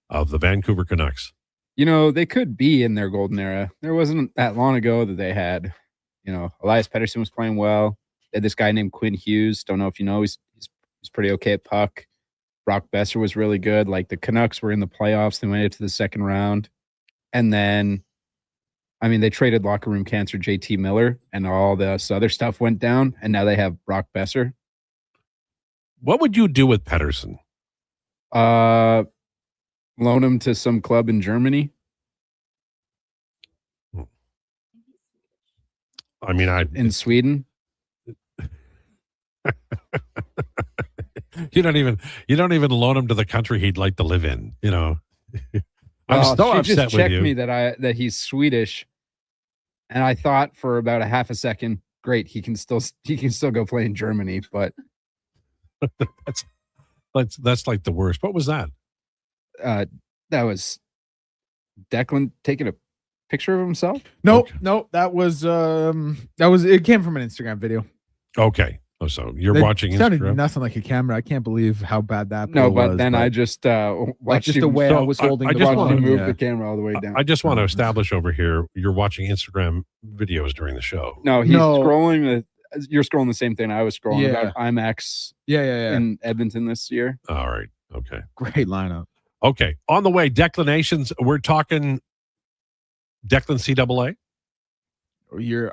of the Vancouver Canucks. They could be in their golden era. There wasn't that long ago that they had, Elias Pettersson was playing well. They had this guy named Quinn Hughes. Don't know if you know, he's pretty okay at puck. Brock Besser was really good. Like, the Canucks were in the playoffs. They made it to the second round. And then, they traded locker room cancer JT Miller, and all this other stuff went down. And now they have Brock Besser. What would you do with Pettersson? Loan him to some club in Germany. In Sweden. You don't even loan him to the country he'd like to live in. I'm so upset just with checked you. me that he's Swedish, and I thought for about a half a second, great, he can still go play in Germany, but that's like the worst. What was that? That was Declan taking a picture of himself? No, that was it came from an Instagram video. Okay. Oh, so you're It watching sounded Instagram? nothing like a camera. I can't believe how bad that No, was. but then I just watched just the way I was holding the the watched phone. him move Yeah. the camera all the way down. I just want to establish over here, you're watching Instagram videos during the show. No, he's scrolling you're scrolling the same thing I was scrolling Yeah. about IMAX Yeah. in Edmonton this year. All right. Okay. Great lineup. Okay. On the way, declinations. We're talking Declan CAA.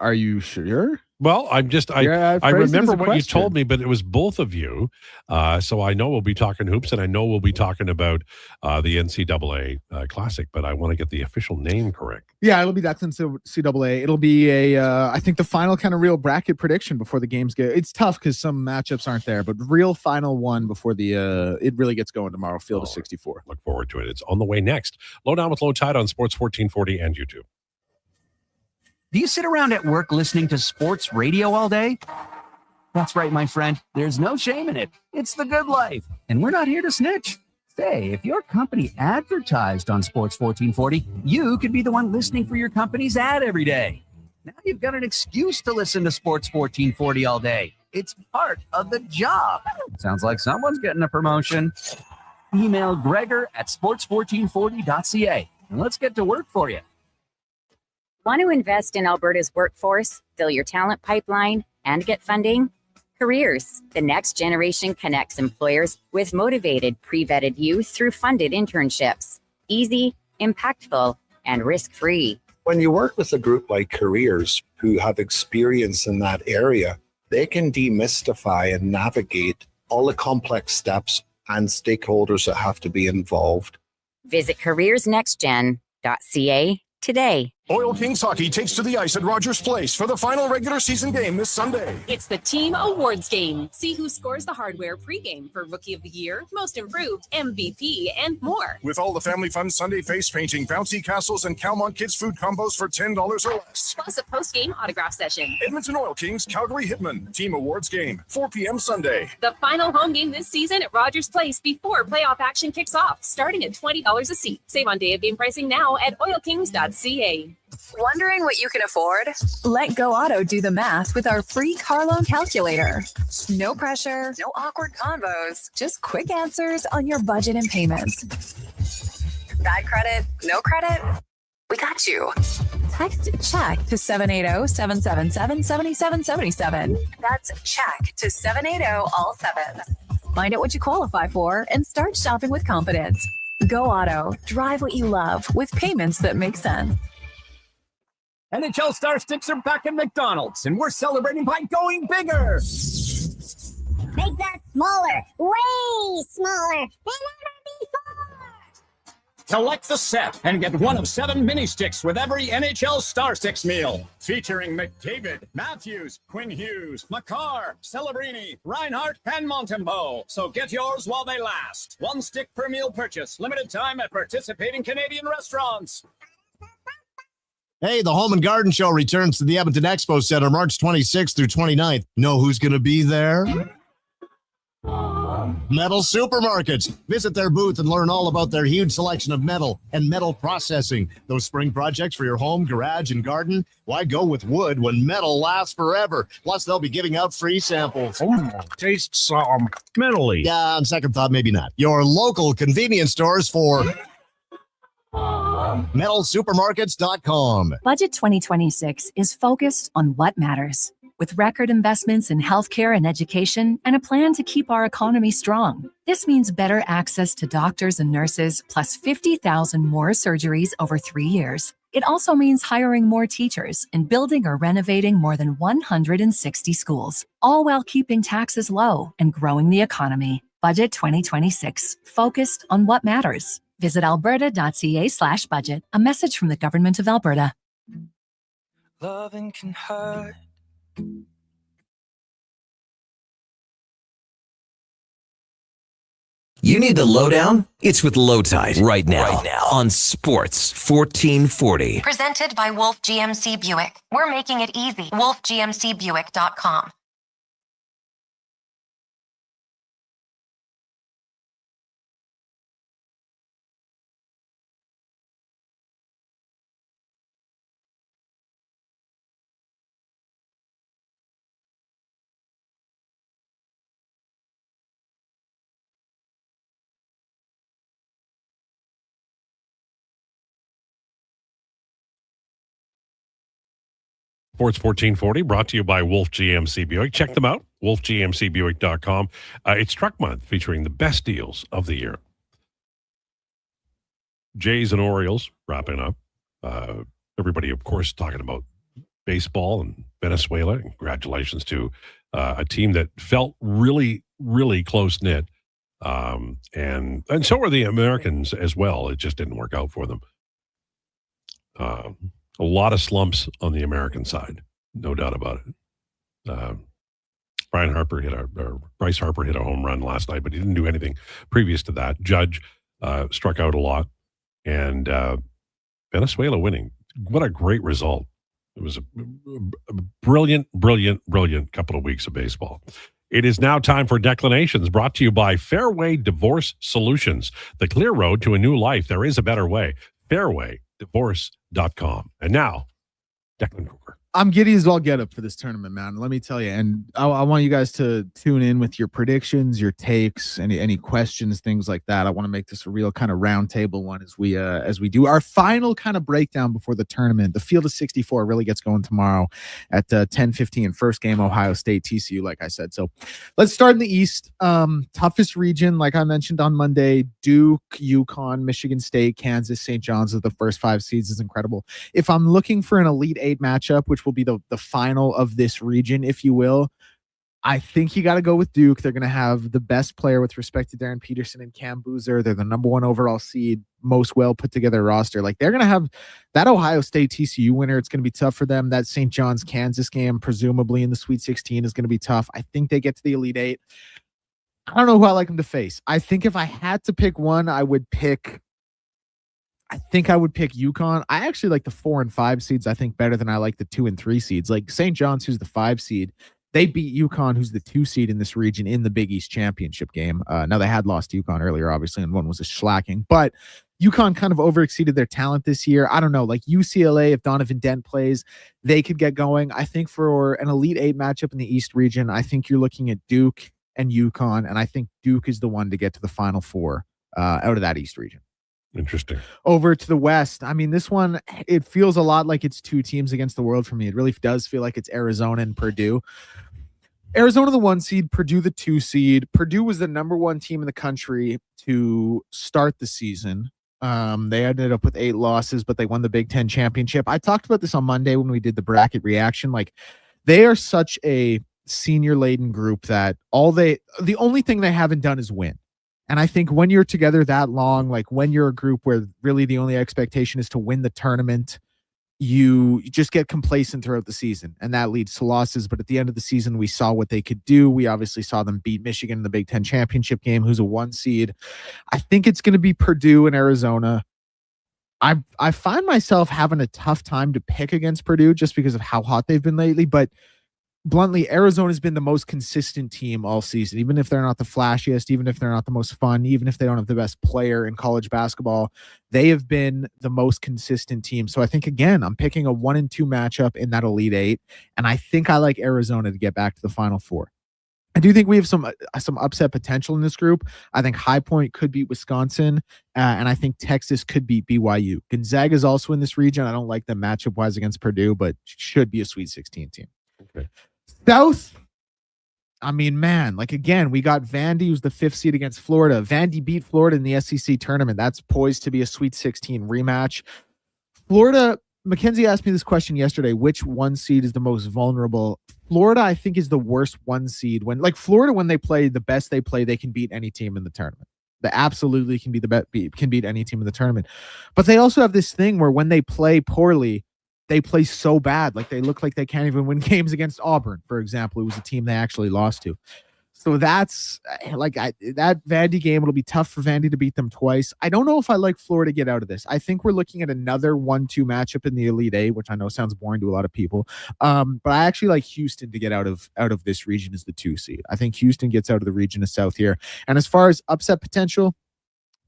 Are you sure? Well, I phrased it remember as a what you question. told me, but it was both of you. So I know we'll be talking hoops, and I know we'll be talking about the NCAA Classic, but I want to get the official name correct. Yeah, it'll be Declan CAA. It'll be I think the final kind of real bracket prediction before the games get. It's tough because some matchups aren't there, but real final one before the it really gets going tomorrow. Field of 64. Look forward to it. It's on the way next. Lowdown with Lowetide on Sports 1440 and YouTube. Do you sit around at work listening to sports radio all day? That's right, my friend. There's no shame in it. It's the good life. And we're not here to snitch. Say, if your company advertised on Sports 1440, you could be the one listening for your company's ad every day. Now you've got an excuse to listen to Sports 1440 all day. It's part of the job. Sounds like someone's getting a promotion. Email Gregor at sports1440.ca and let's get to work for you. Want to invest in Alberta's workforce, fill your talent pipeline, and get funding? Careers, the next generation connects employers with motivated, pre-vetted youth through funded internships. Easy, impactful, and risk-free. When you work with a group like Careers who have experience in that area, they can demystify and navigate all the complex steps and stakeholders that have to be involved. Visit careersnextgen.ca today. Oil Kings Hockey takes to the ice at Rogers Place for the final regular season game this Sunday. It's the Team Awards game. See who scores the hardware pregame for Rookie of the Year, Most Improved, MVP, and more. With all the family fun Sunday face painting, bouncy castles, and Calmont Kids food combos for $10 or less. Plus a post-game autograph session. Edmonton Oil Kings, Calgary Hitmen. Team Awards game, 4 p.m. Sunday. The final home game this season at Rogers Place before playoff action kicks off, starting at $20 a seat. Save on day of game pricing now at oilkings.ca. Wondering what you can afford? Let Go Auto do the math with our free car loan calculator. No pressure, no awkward convos, just quick answers on your budget and payments. Bad credit, no credit? We got you. Text CHECK to 780-777-7777. That's CHECK to 780-all-7. Find out what you qualify for and start shopping with confidence. Go Auto. Drive what you love with payments that make sense. NHL Star Sticks are back at McDonald's, and we're celebrating by going bigger. Make that smaller, way smaller than ever before. Select the set and get one of 7 mini sticks with every NHL Star Sticks meal. Featuring McDavid, Matthews, Quinn Hughes, Makar, Celebrini, Reinhardt, and Montembeau. So get yours while they last. 1 stick per meal purchase. Limited time at participating Canadian restaurants. Hey, the Home and Garden Show returns to the Edmonton Expo Center March 26th through 29th. Know who's going to be there? Metal Supermarkets. Visit their booth and learn all about their huge selection of metal and metal processing. Those spring projects for your home, garage, and garden? Why go with wood when metal lasts forever? Plus, they'll be giving out free samples. Tastes metally. Yeah, on second thought, maybe not. Your local convenience stores for metalsupermarkets.com. Budget 2026 is focused on what matters. With record investments in healthcare and education and a plan to keep our economy strong. This means better access to doctors and nurses, plus 50,000 more surgeries over 3 years. It also means hiring more teachers and building or renovating more than 160 schools, all while keeping taxes low and growing the economy. Budget 2026, focused on what matters. Visit alberta.ca/budget. A message from the Government of Alberta. Loving can hurt. You need the lowdown? It's with Lowetide right now on Sports 1440. Presented by Wolf GMC Buick. We're making it easy. WolfGMCBuick.com. Sports 1440 brought to you by Wolf GMC Buick. Check them out, wolfgmcbuick.com. It's Truck Month featuring the best deals of the year. Jays and Orioles wrapping up. Everybody, of course, talking about baseball and Venezuela. Congratulations to a team that felt really, really close-knit. And so were the Americans as well. It just didn't work out for them. A lot of slumps on the American side, no doubt about it. Bryce Harper hit a home run last night, but he didn't do anything previous to that. Judge struck out a lot, and Venezuela winning. What a great result. It was a brilliant, brilliant, brilliant couple of weeks of baseball. It is now time for Declinations, brought to you by Fairway Divorce Solutions. The clear road to a new life. There is a better way. Fairwaydivorce.com. And now, Declan Krueger. I'm giddy as all get up for this tournament, man. Let me tell you. And I want you guys to tune in with your predictions, your takes, any questions, things like that. I want to make this a real kind of roundtable one as we do our final kind of breakdown before the tournament. The Field of 64 really gets going tomorrow at 10:15. First game, Ohio State, TCU, like I said. So let's start in the East. Toughest region, like I mentioned on Monday, Duke, UConn, Michigan State, Kansas, St. John's of the first 5 seeds is incredible. If I'm looking for an Elite 8 matchup, which will be the final of this region, if you will, I think you got to go with Duke. They're going to have the best player with respect to Darren Peterson and Cam Boozer. They're the number 1 overall seed, most well put together roster. Like, they're going to have that Ohio State TCU winner. It's going to be tough for them. That St. John's Kansas game, presumably in the Sweet 16, is going to be tough. I think they get to the Elite 8. I don't know who I like them to face. I think if I had to pick one, I would pick UConn. I actually like the 4 and 5 seeds, I think, better than I like the 2 and 3 seeds. Like St. John's, who's the 5 seed, they beat UConn, who's the 2 seed in this region, in the Big East championship game. Now, they had lost to UConn earlier, obviously, and one was a shellacking. But UConn kind of overexceeded their talent this year. I don't know, like UCLA, if Donovan Dent plays, they could get going. I think for an Elite 8 matchup in the East region, I think you're looking at Duke and UConn, and I think Duke is the one to get to the Final Four out of that East region. Interesting. Over to the West. I mean, this one, it feels a lot like it's 2 teams against the world for me. It really does feel like it's Arizona and Purdue. Arizona, the 1 seed, Purdue, the 2 seed. Purdue was the number 1 team in the country to start the season. They ended up with 8 losses, but they won the Big Ten championship. I talked about this on Monday when we did the bracket reaction. Like, they are such a senior-laden group that the only thing they haven't done is win. And I think when you're together that long, like when you're a group where really the only expectation is to win the tournament, you just get complacent throughout the season, and that leads to losses. But at the end of the season, we saw what they could do. We obviously saw them beat Michigan in the Big Ten championship game, who's a 1 seed. I think it's going to be Purdue and Arizona. I find myself having a tough time to pick against Purdue just because of how hot they've been lately, but bluntly, Arizona's been the most consistent team all season, even if they're not the flashiest, even if they're not the most fun, even if they don't have the best player in college basketball. They have been the most consistent team. So I think, again, I'm picking a 1 and 2 matchup in that Elite 8, and I think I like Arizona to get back to the Final Four. I do think we have some upset potential in this group. I think High Point could beat Wisconsin, and I think Texas could beat BYU. Gonzaga is also in this region. I don't like them matchup-wise against Purdue, but should be a Sweet 16 team. Okay. South, I mean, man, like, again, we got Vandy, who's the 5th seed against Florida. Vandy beat Florida in the SEC tournament. That's poised to be a Sweet 16 rematch. Florida, Mackenzie asked me this question yesterday, which 1 seed is the most vulnerable? Florida, I think, is the worst 1 seed. Florida, when they play the best they play, they can beat any team in the tournament. They absolutely can beat any team in the tournament. But they also have this thing where when they play poorly, they play so bad. Like, they look like they can't even win games against Auburn, for example. It was a team they actually lost to. So that's that Vandy game. It'll be tough for Vandy to beat them twice. I don't know if I like Florida to get out of this. I think we're looking at another 1-2 matchup in the Elite 8, which I know sounds boring to a lot of people. But I actually like Houston to get out of this region as the 2 seed. I think Houston gets out of the region of South here. And as far as upset potential,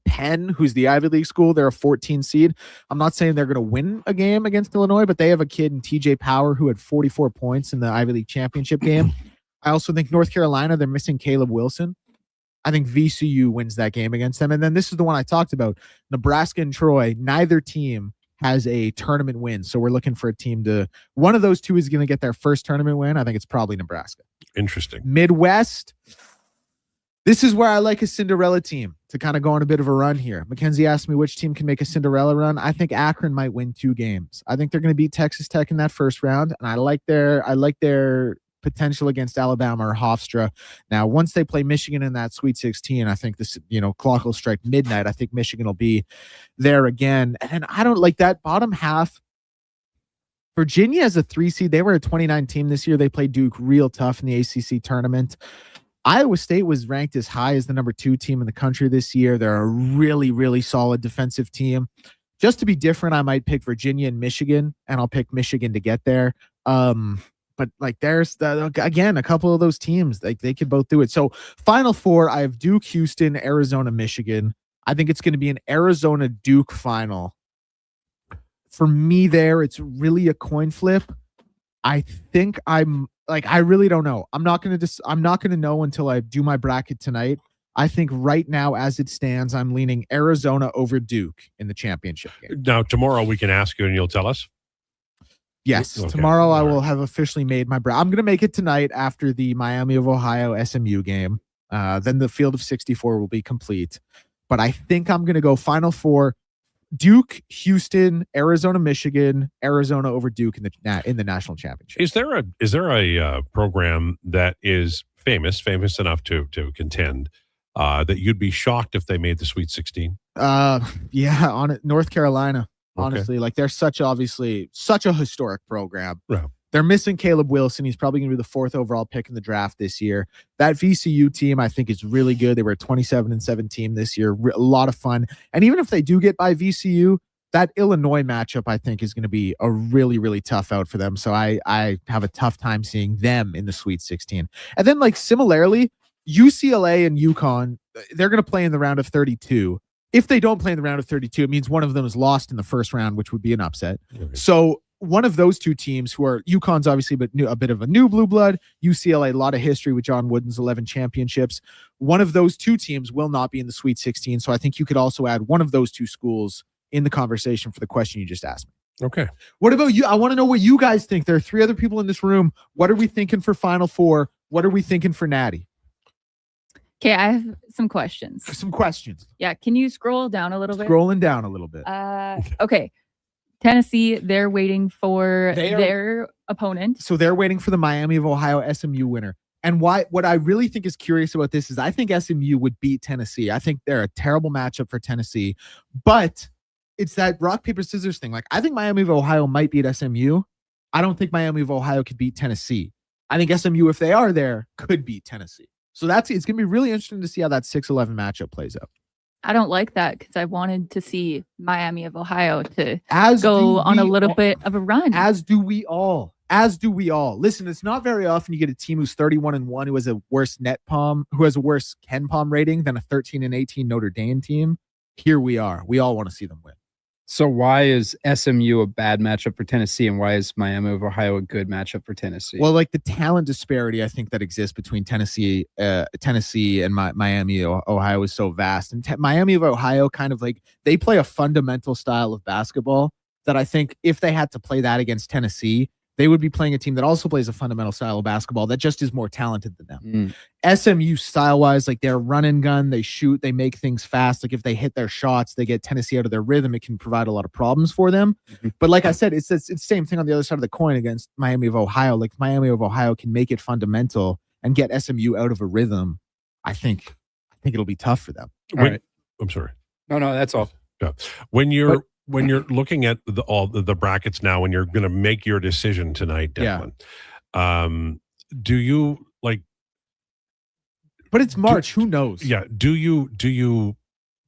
Penn, who's the Ivy League school, they're a 14 seed. I'm not saying they're going to win a game against Illinois, but they have a kid in TJ Power who had 44 points in the Ivy League championship game. I also think North Carolina, they're missing Caleb Wilson. I think VCU wins that game against them. And then this is the one I talked about, Nebraska and Troy. Neither team has a tournament win. So we're looking for a team one of those two is going to get their first tournament win. I think it's probably Nebraska. Interesting. Midwest. This is where I like a Cinderella team to kind of go on a bit of a run here. Mackenzie asked me which team can make a Cinderella run. I think Akron might win 2 games. I think they're going to beat Texas Tech in that first round, and I like their potential against Alabama or Hofstra. Now, once they play Michigan in that Sweet 16, I think this, clock will strike midnight. I think Michigan will be there again. And I don't like that bottom half. Virginia as a 3 seed, they were a 29 team this year. They played Duke real tough in the ACC tournament. Iowa State was ranked as high as the number 2 team in the country this year. They're a really, really solid defensive team. Just to be different, I might pick Virginia and Michigan, and I'll pick Michigan to get there. But like there's again a couple of those teams, like they could both do it. So Final Four, I have Duke, Houston, Arizona, Michigan. I think it's going to be an Arizona Duke final. For me, there it's really a coin flip. I think I really don't know. I'm not going to know until I do my bracket tonight. I think right now, as it stands, I'm leaning Arizona over Duke in the championship game. Now, tomorrow we can ask you and you'll tell us? Yes. Okay. Tomorrow I will have officially made my bracket. I'm going to make it tonight after the Miami of Ohio SMU game. Then the field of 64 will be complete. But I think I'm going to go Final Four. Duke, Houston, Arizona, Michigan, Arizona over Duke in the national championship. Is there a program that is famous enough to contend that you'd be shocked if they made the Sweet 16? Yeah, on it, North Carolina. Honestly, Okay. like they're such a historic program. Yeah. They're missing Caleb Wilson. He's probably going to be the 4th overall pick in the draft this year. That VCU team, I think, is really good. They were a 27-7 team this year. A lot of fun. And even if they do get by VCU, that Illinois matchup, I think, is going to be a really, really tough out for them. So I have a tough time seeing them in the Sweet 16. And then, like, similarly, UCLA and UConn, they're going to play in the round of 32. If they don't play in the round of 32, it means one of them is lost in the first round, which would be an upset. Okay. So one of those 2 teams who are UConn's obviously a bit of a new blue blood, UCLA, a lot of history with John Wooden's 11 championships. One of those 2 teams will not be in the Sweet 16. So I think you could also add one of those 2 schools in the conversation for the question you just asked me. Okay. What about you? I want to know what you guys think. There are 3 other people in this room. What are we thinking for Final Four? What are we thinking for Natty? Okay, I have some questions. Yeah, can you scroll down a little bit? Scrolling down a little bit. Okay. Tennessee, they're waiting for their opponent. So they're waiting for the Miami of Ohio SMU winner. And what I really think is curious about this is I think SMU would beat Tennessee. I think they're a terrible matchup for Tennessee. But it's that rock, paper, scissors thing. Like, I think Miami of Ohio might beat SMU. I don't think Miami of Ohio could beat Tennessee. I think SMU, if they are there, could beat Tennessee. So it's going to be really interesting to see how that 6-11 matchup plays out. I don't like that because I wanted to see Miami of Ohio to As go do on a we little all. bit of a run. As do we all. Listen, it's not very often you get a team who's 31-1 who has a worse who has a worse Ken Palm rating than a 13-18 Notre Dame team. Here we are. We all want to see them win. So why is SMU a bad matchup for Tennessee, and why is Miami of Ohio a good matchup for Tennessee? Well, like the talent disparity, I think that exists between Tennessee and Miami of Ohio is so vast. And Miami of Ohio kind of like they play a fundamental style of basketball that I think if they had to play that against Tennessee, they would be playing a team that also plays a fundamental style of basketball that just is more talented than them. SMU style-wise, like they're run and gun, they shoot, they make things fast. Like if they hit their shots, they get Tennessee out of their rhythm. It can provide a lot of problems for them. But like I said, it's the same thing on the other side of the coin against Miami of Ohio. Like Miami of Ohio can make it fundamental and get SMU out of a rhythm. I think it'll be tough for them. All right. I'm sorry. No, that's all. Yeah. When you're looking at all the brackets now, when you're going to make your decision tonight, Declan, do you like? But it's March. Who knows? Yeah. Do you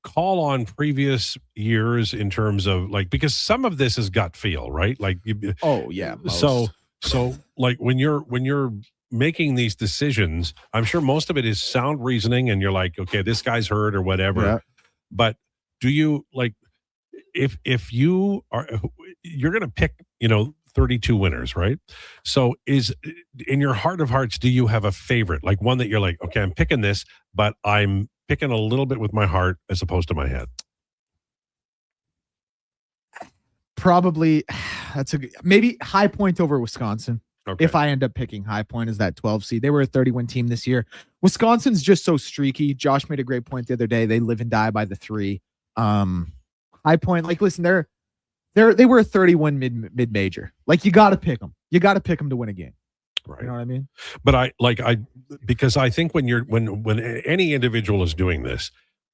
call on previous years in terms of like, because some of this is gut feel, right? Like, oh yeah. So like when you're making these decisions, I'm sure most of it is sound reasoning, and you're like, okay, this guy's hurt or whatever. Yeah. But do you like? If you're going to pick, 32 winners, right? So is in your heart of hearts, do you have a favorite, like one that you're like, okay, I'm picking this, but I'm picking a little bit with my heart as opposed to my head? Probably that's maybe High Point over Wisconsin. Okay. If I end up picking High Point as that 12 seed, they were a 30-win team this year. Wisconsin's just so streaky. Josh made a great point the other day. They live and die by the 3. High Point, like, listen, they were a 30-win mid-major. Like, you got to pick them. You got to pick them to win a game. Right. You know what I mean? But because I think when any individual is doing this,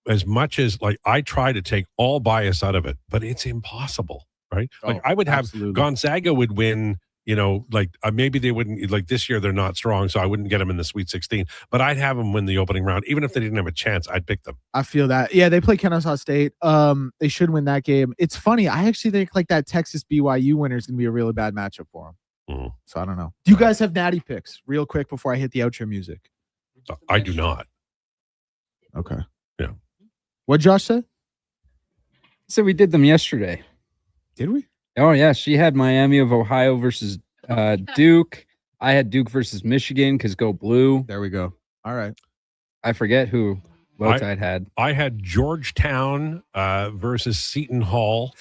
as much as like I try to take all bias out of it, but it's impossible, right? Like I would have Gonzaga would win. Like maybe they wouldn't, like this year they're not strong, so I wouldn't get them in the Sweet 16, but I'd have them win the opening round. Even if they didn't have a chance, I'd pick them. I feel that. Yeah, they play Kennesaw State. They should win that game. It's funny. I actually think like that Texas BYU winner is going to be a really bad matchup for them. So I don't know. Do you guys have natty picks real quick before I hit the outro music? I do not. Okay. Yeah. What Josh said? So we did them yesterday. Did we? Oh, yeah. She had Miami of Ohio versus Duke. I had Duke versus Michigan because go blue. There we go. All right. I forget who Lowetide had. I had Georgetown versus Seton Hall.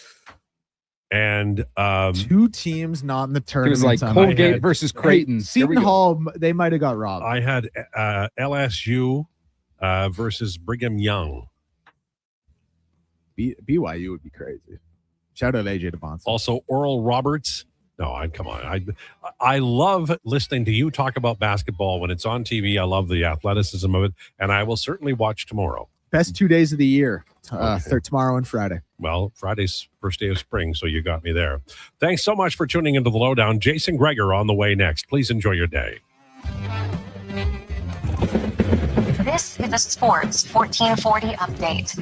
And 2 teams not in the tournament. It was like Colgate versus Creighton. Seton Hall, they might have got robbed. I had LSU versus Brigham Young. BYU would be crazy. Shout out AJ DeBonson. Also, Oral Roberts. No, come on. I love listening to you talk about basketball when it's on TV. I love the athleticism of it, and I will certainly watch tomorrow. Best 2 days of the year, tomorrow and Friday. Well, Friday's first day of spring, so you got me there. Thanks so much for tuning into the Lowdown. Jason Krueger on the way next. Please enjoy your day. This is a Sports 1440 update.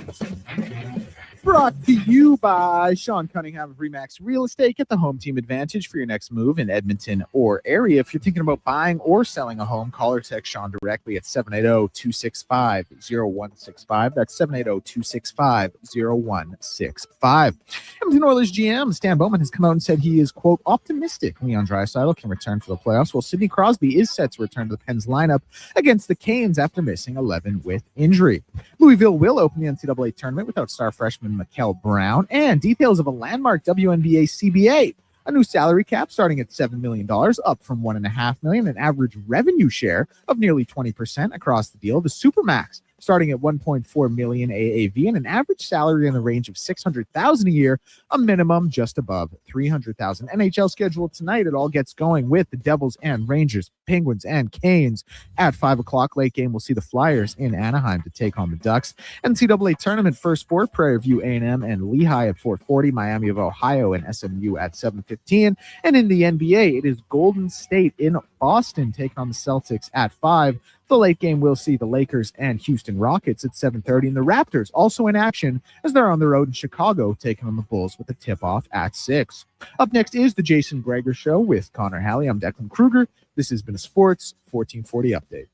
Brought to you by Sean Cunningham of Remax Real Estate. Get the home team advantage for your next move in Edmonton or area. If you're thinking about buying or selling a home, call or text Sean directly at 780-265-0165. That's 780-265-0165. Edmonton Oilers GM Stan Bowman has come out and said he is, quote, optimistic Leon Draisaitl can return for the playoffs, while Sidney Crosby is set to return to the Pens lineup against the Canes after missing 11 with injury. Louisville will open the NCAA tournament without star freshman Mikkel Brown, and details of a landmark WNBA CBA. A new salary cap starting at $7 million, up from $1.5 million, an average revenue share of nearly 20% across the deal. The Supermax starting at $1.4 million AAV and an average salary in the range of $600,000 a year, a minimum just above $300,000. NHL schedule tonight. It all gets going with the Devils and Rangers, Penguins and Canes at 5:00. Late game, we'll see the Flyers in Anaheim to take on the Ducks. NCAA tournament first 4, Prairie View A&M and Lehigh at 4:40, Miami of Ohio and SMU at 7:15. And in the NBA, it is Golden State in Boston taking on the Celtics at 5. The late game will see the Lakers and Houston Rockets at 7:30, and the Raptors also in action as they're on the road in Chicago taking on the Bulls with a tip-off at 6. Up next is the Jason Krueger Show with Connor Halley. I'm Declan Krueger. This has been a Sports 1440 Update.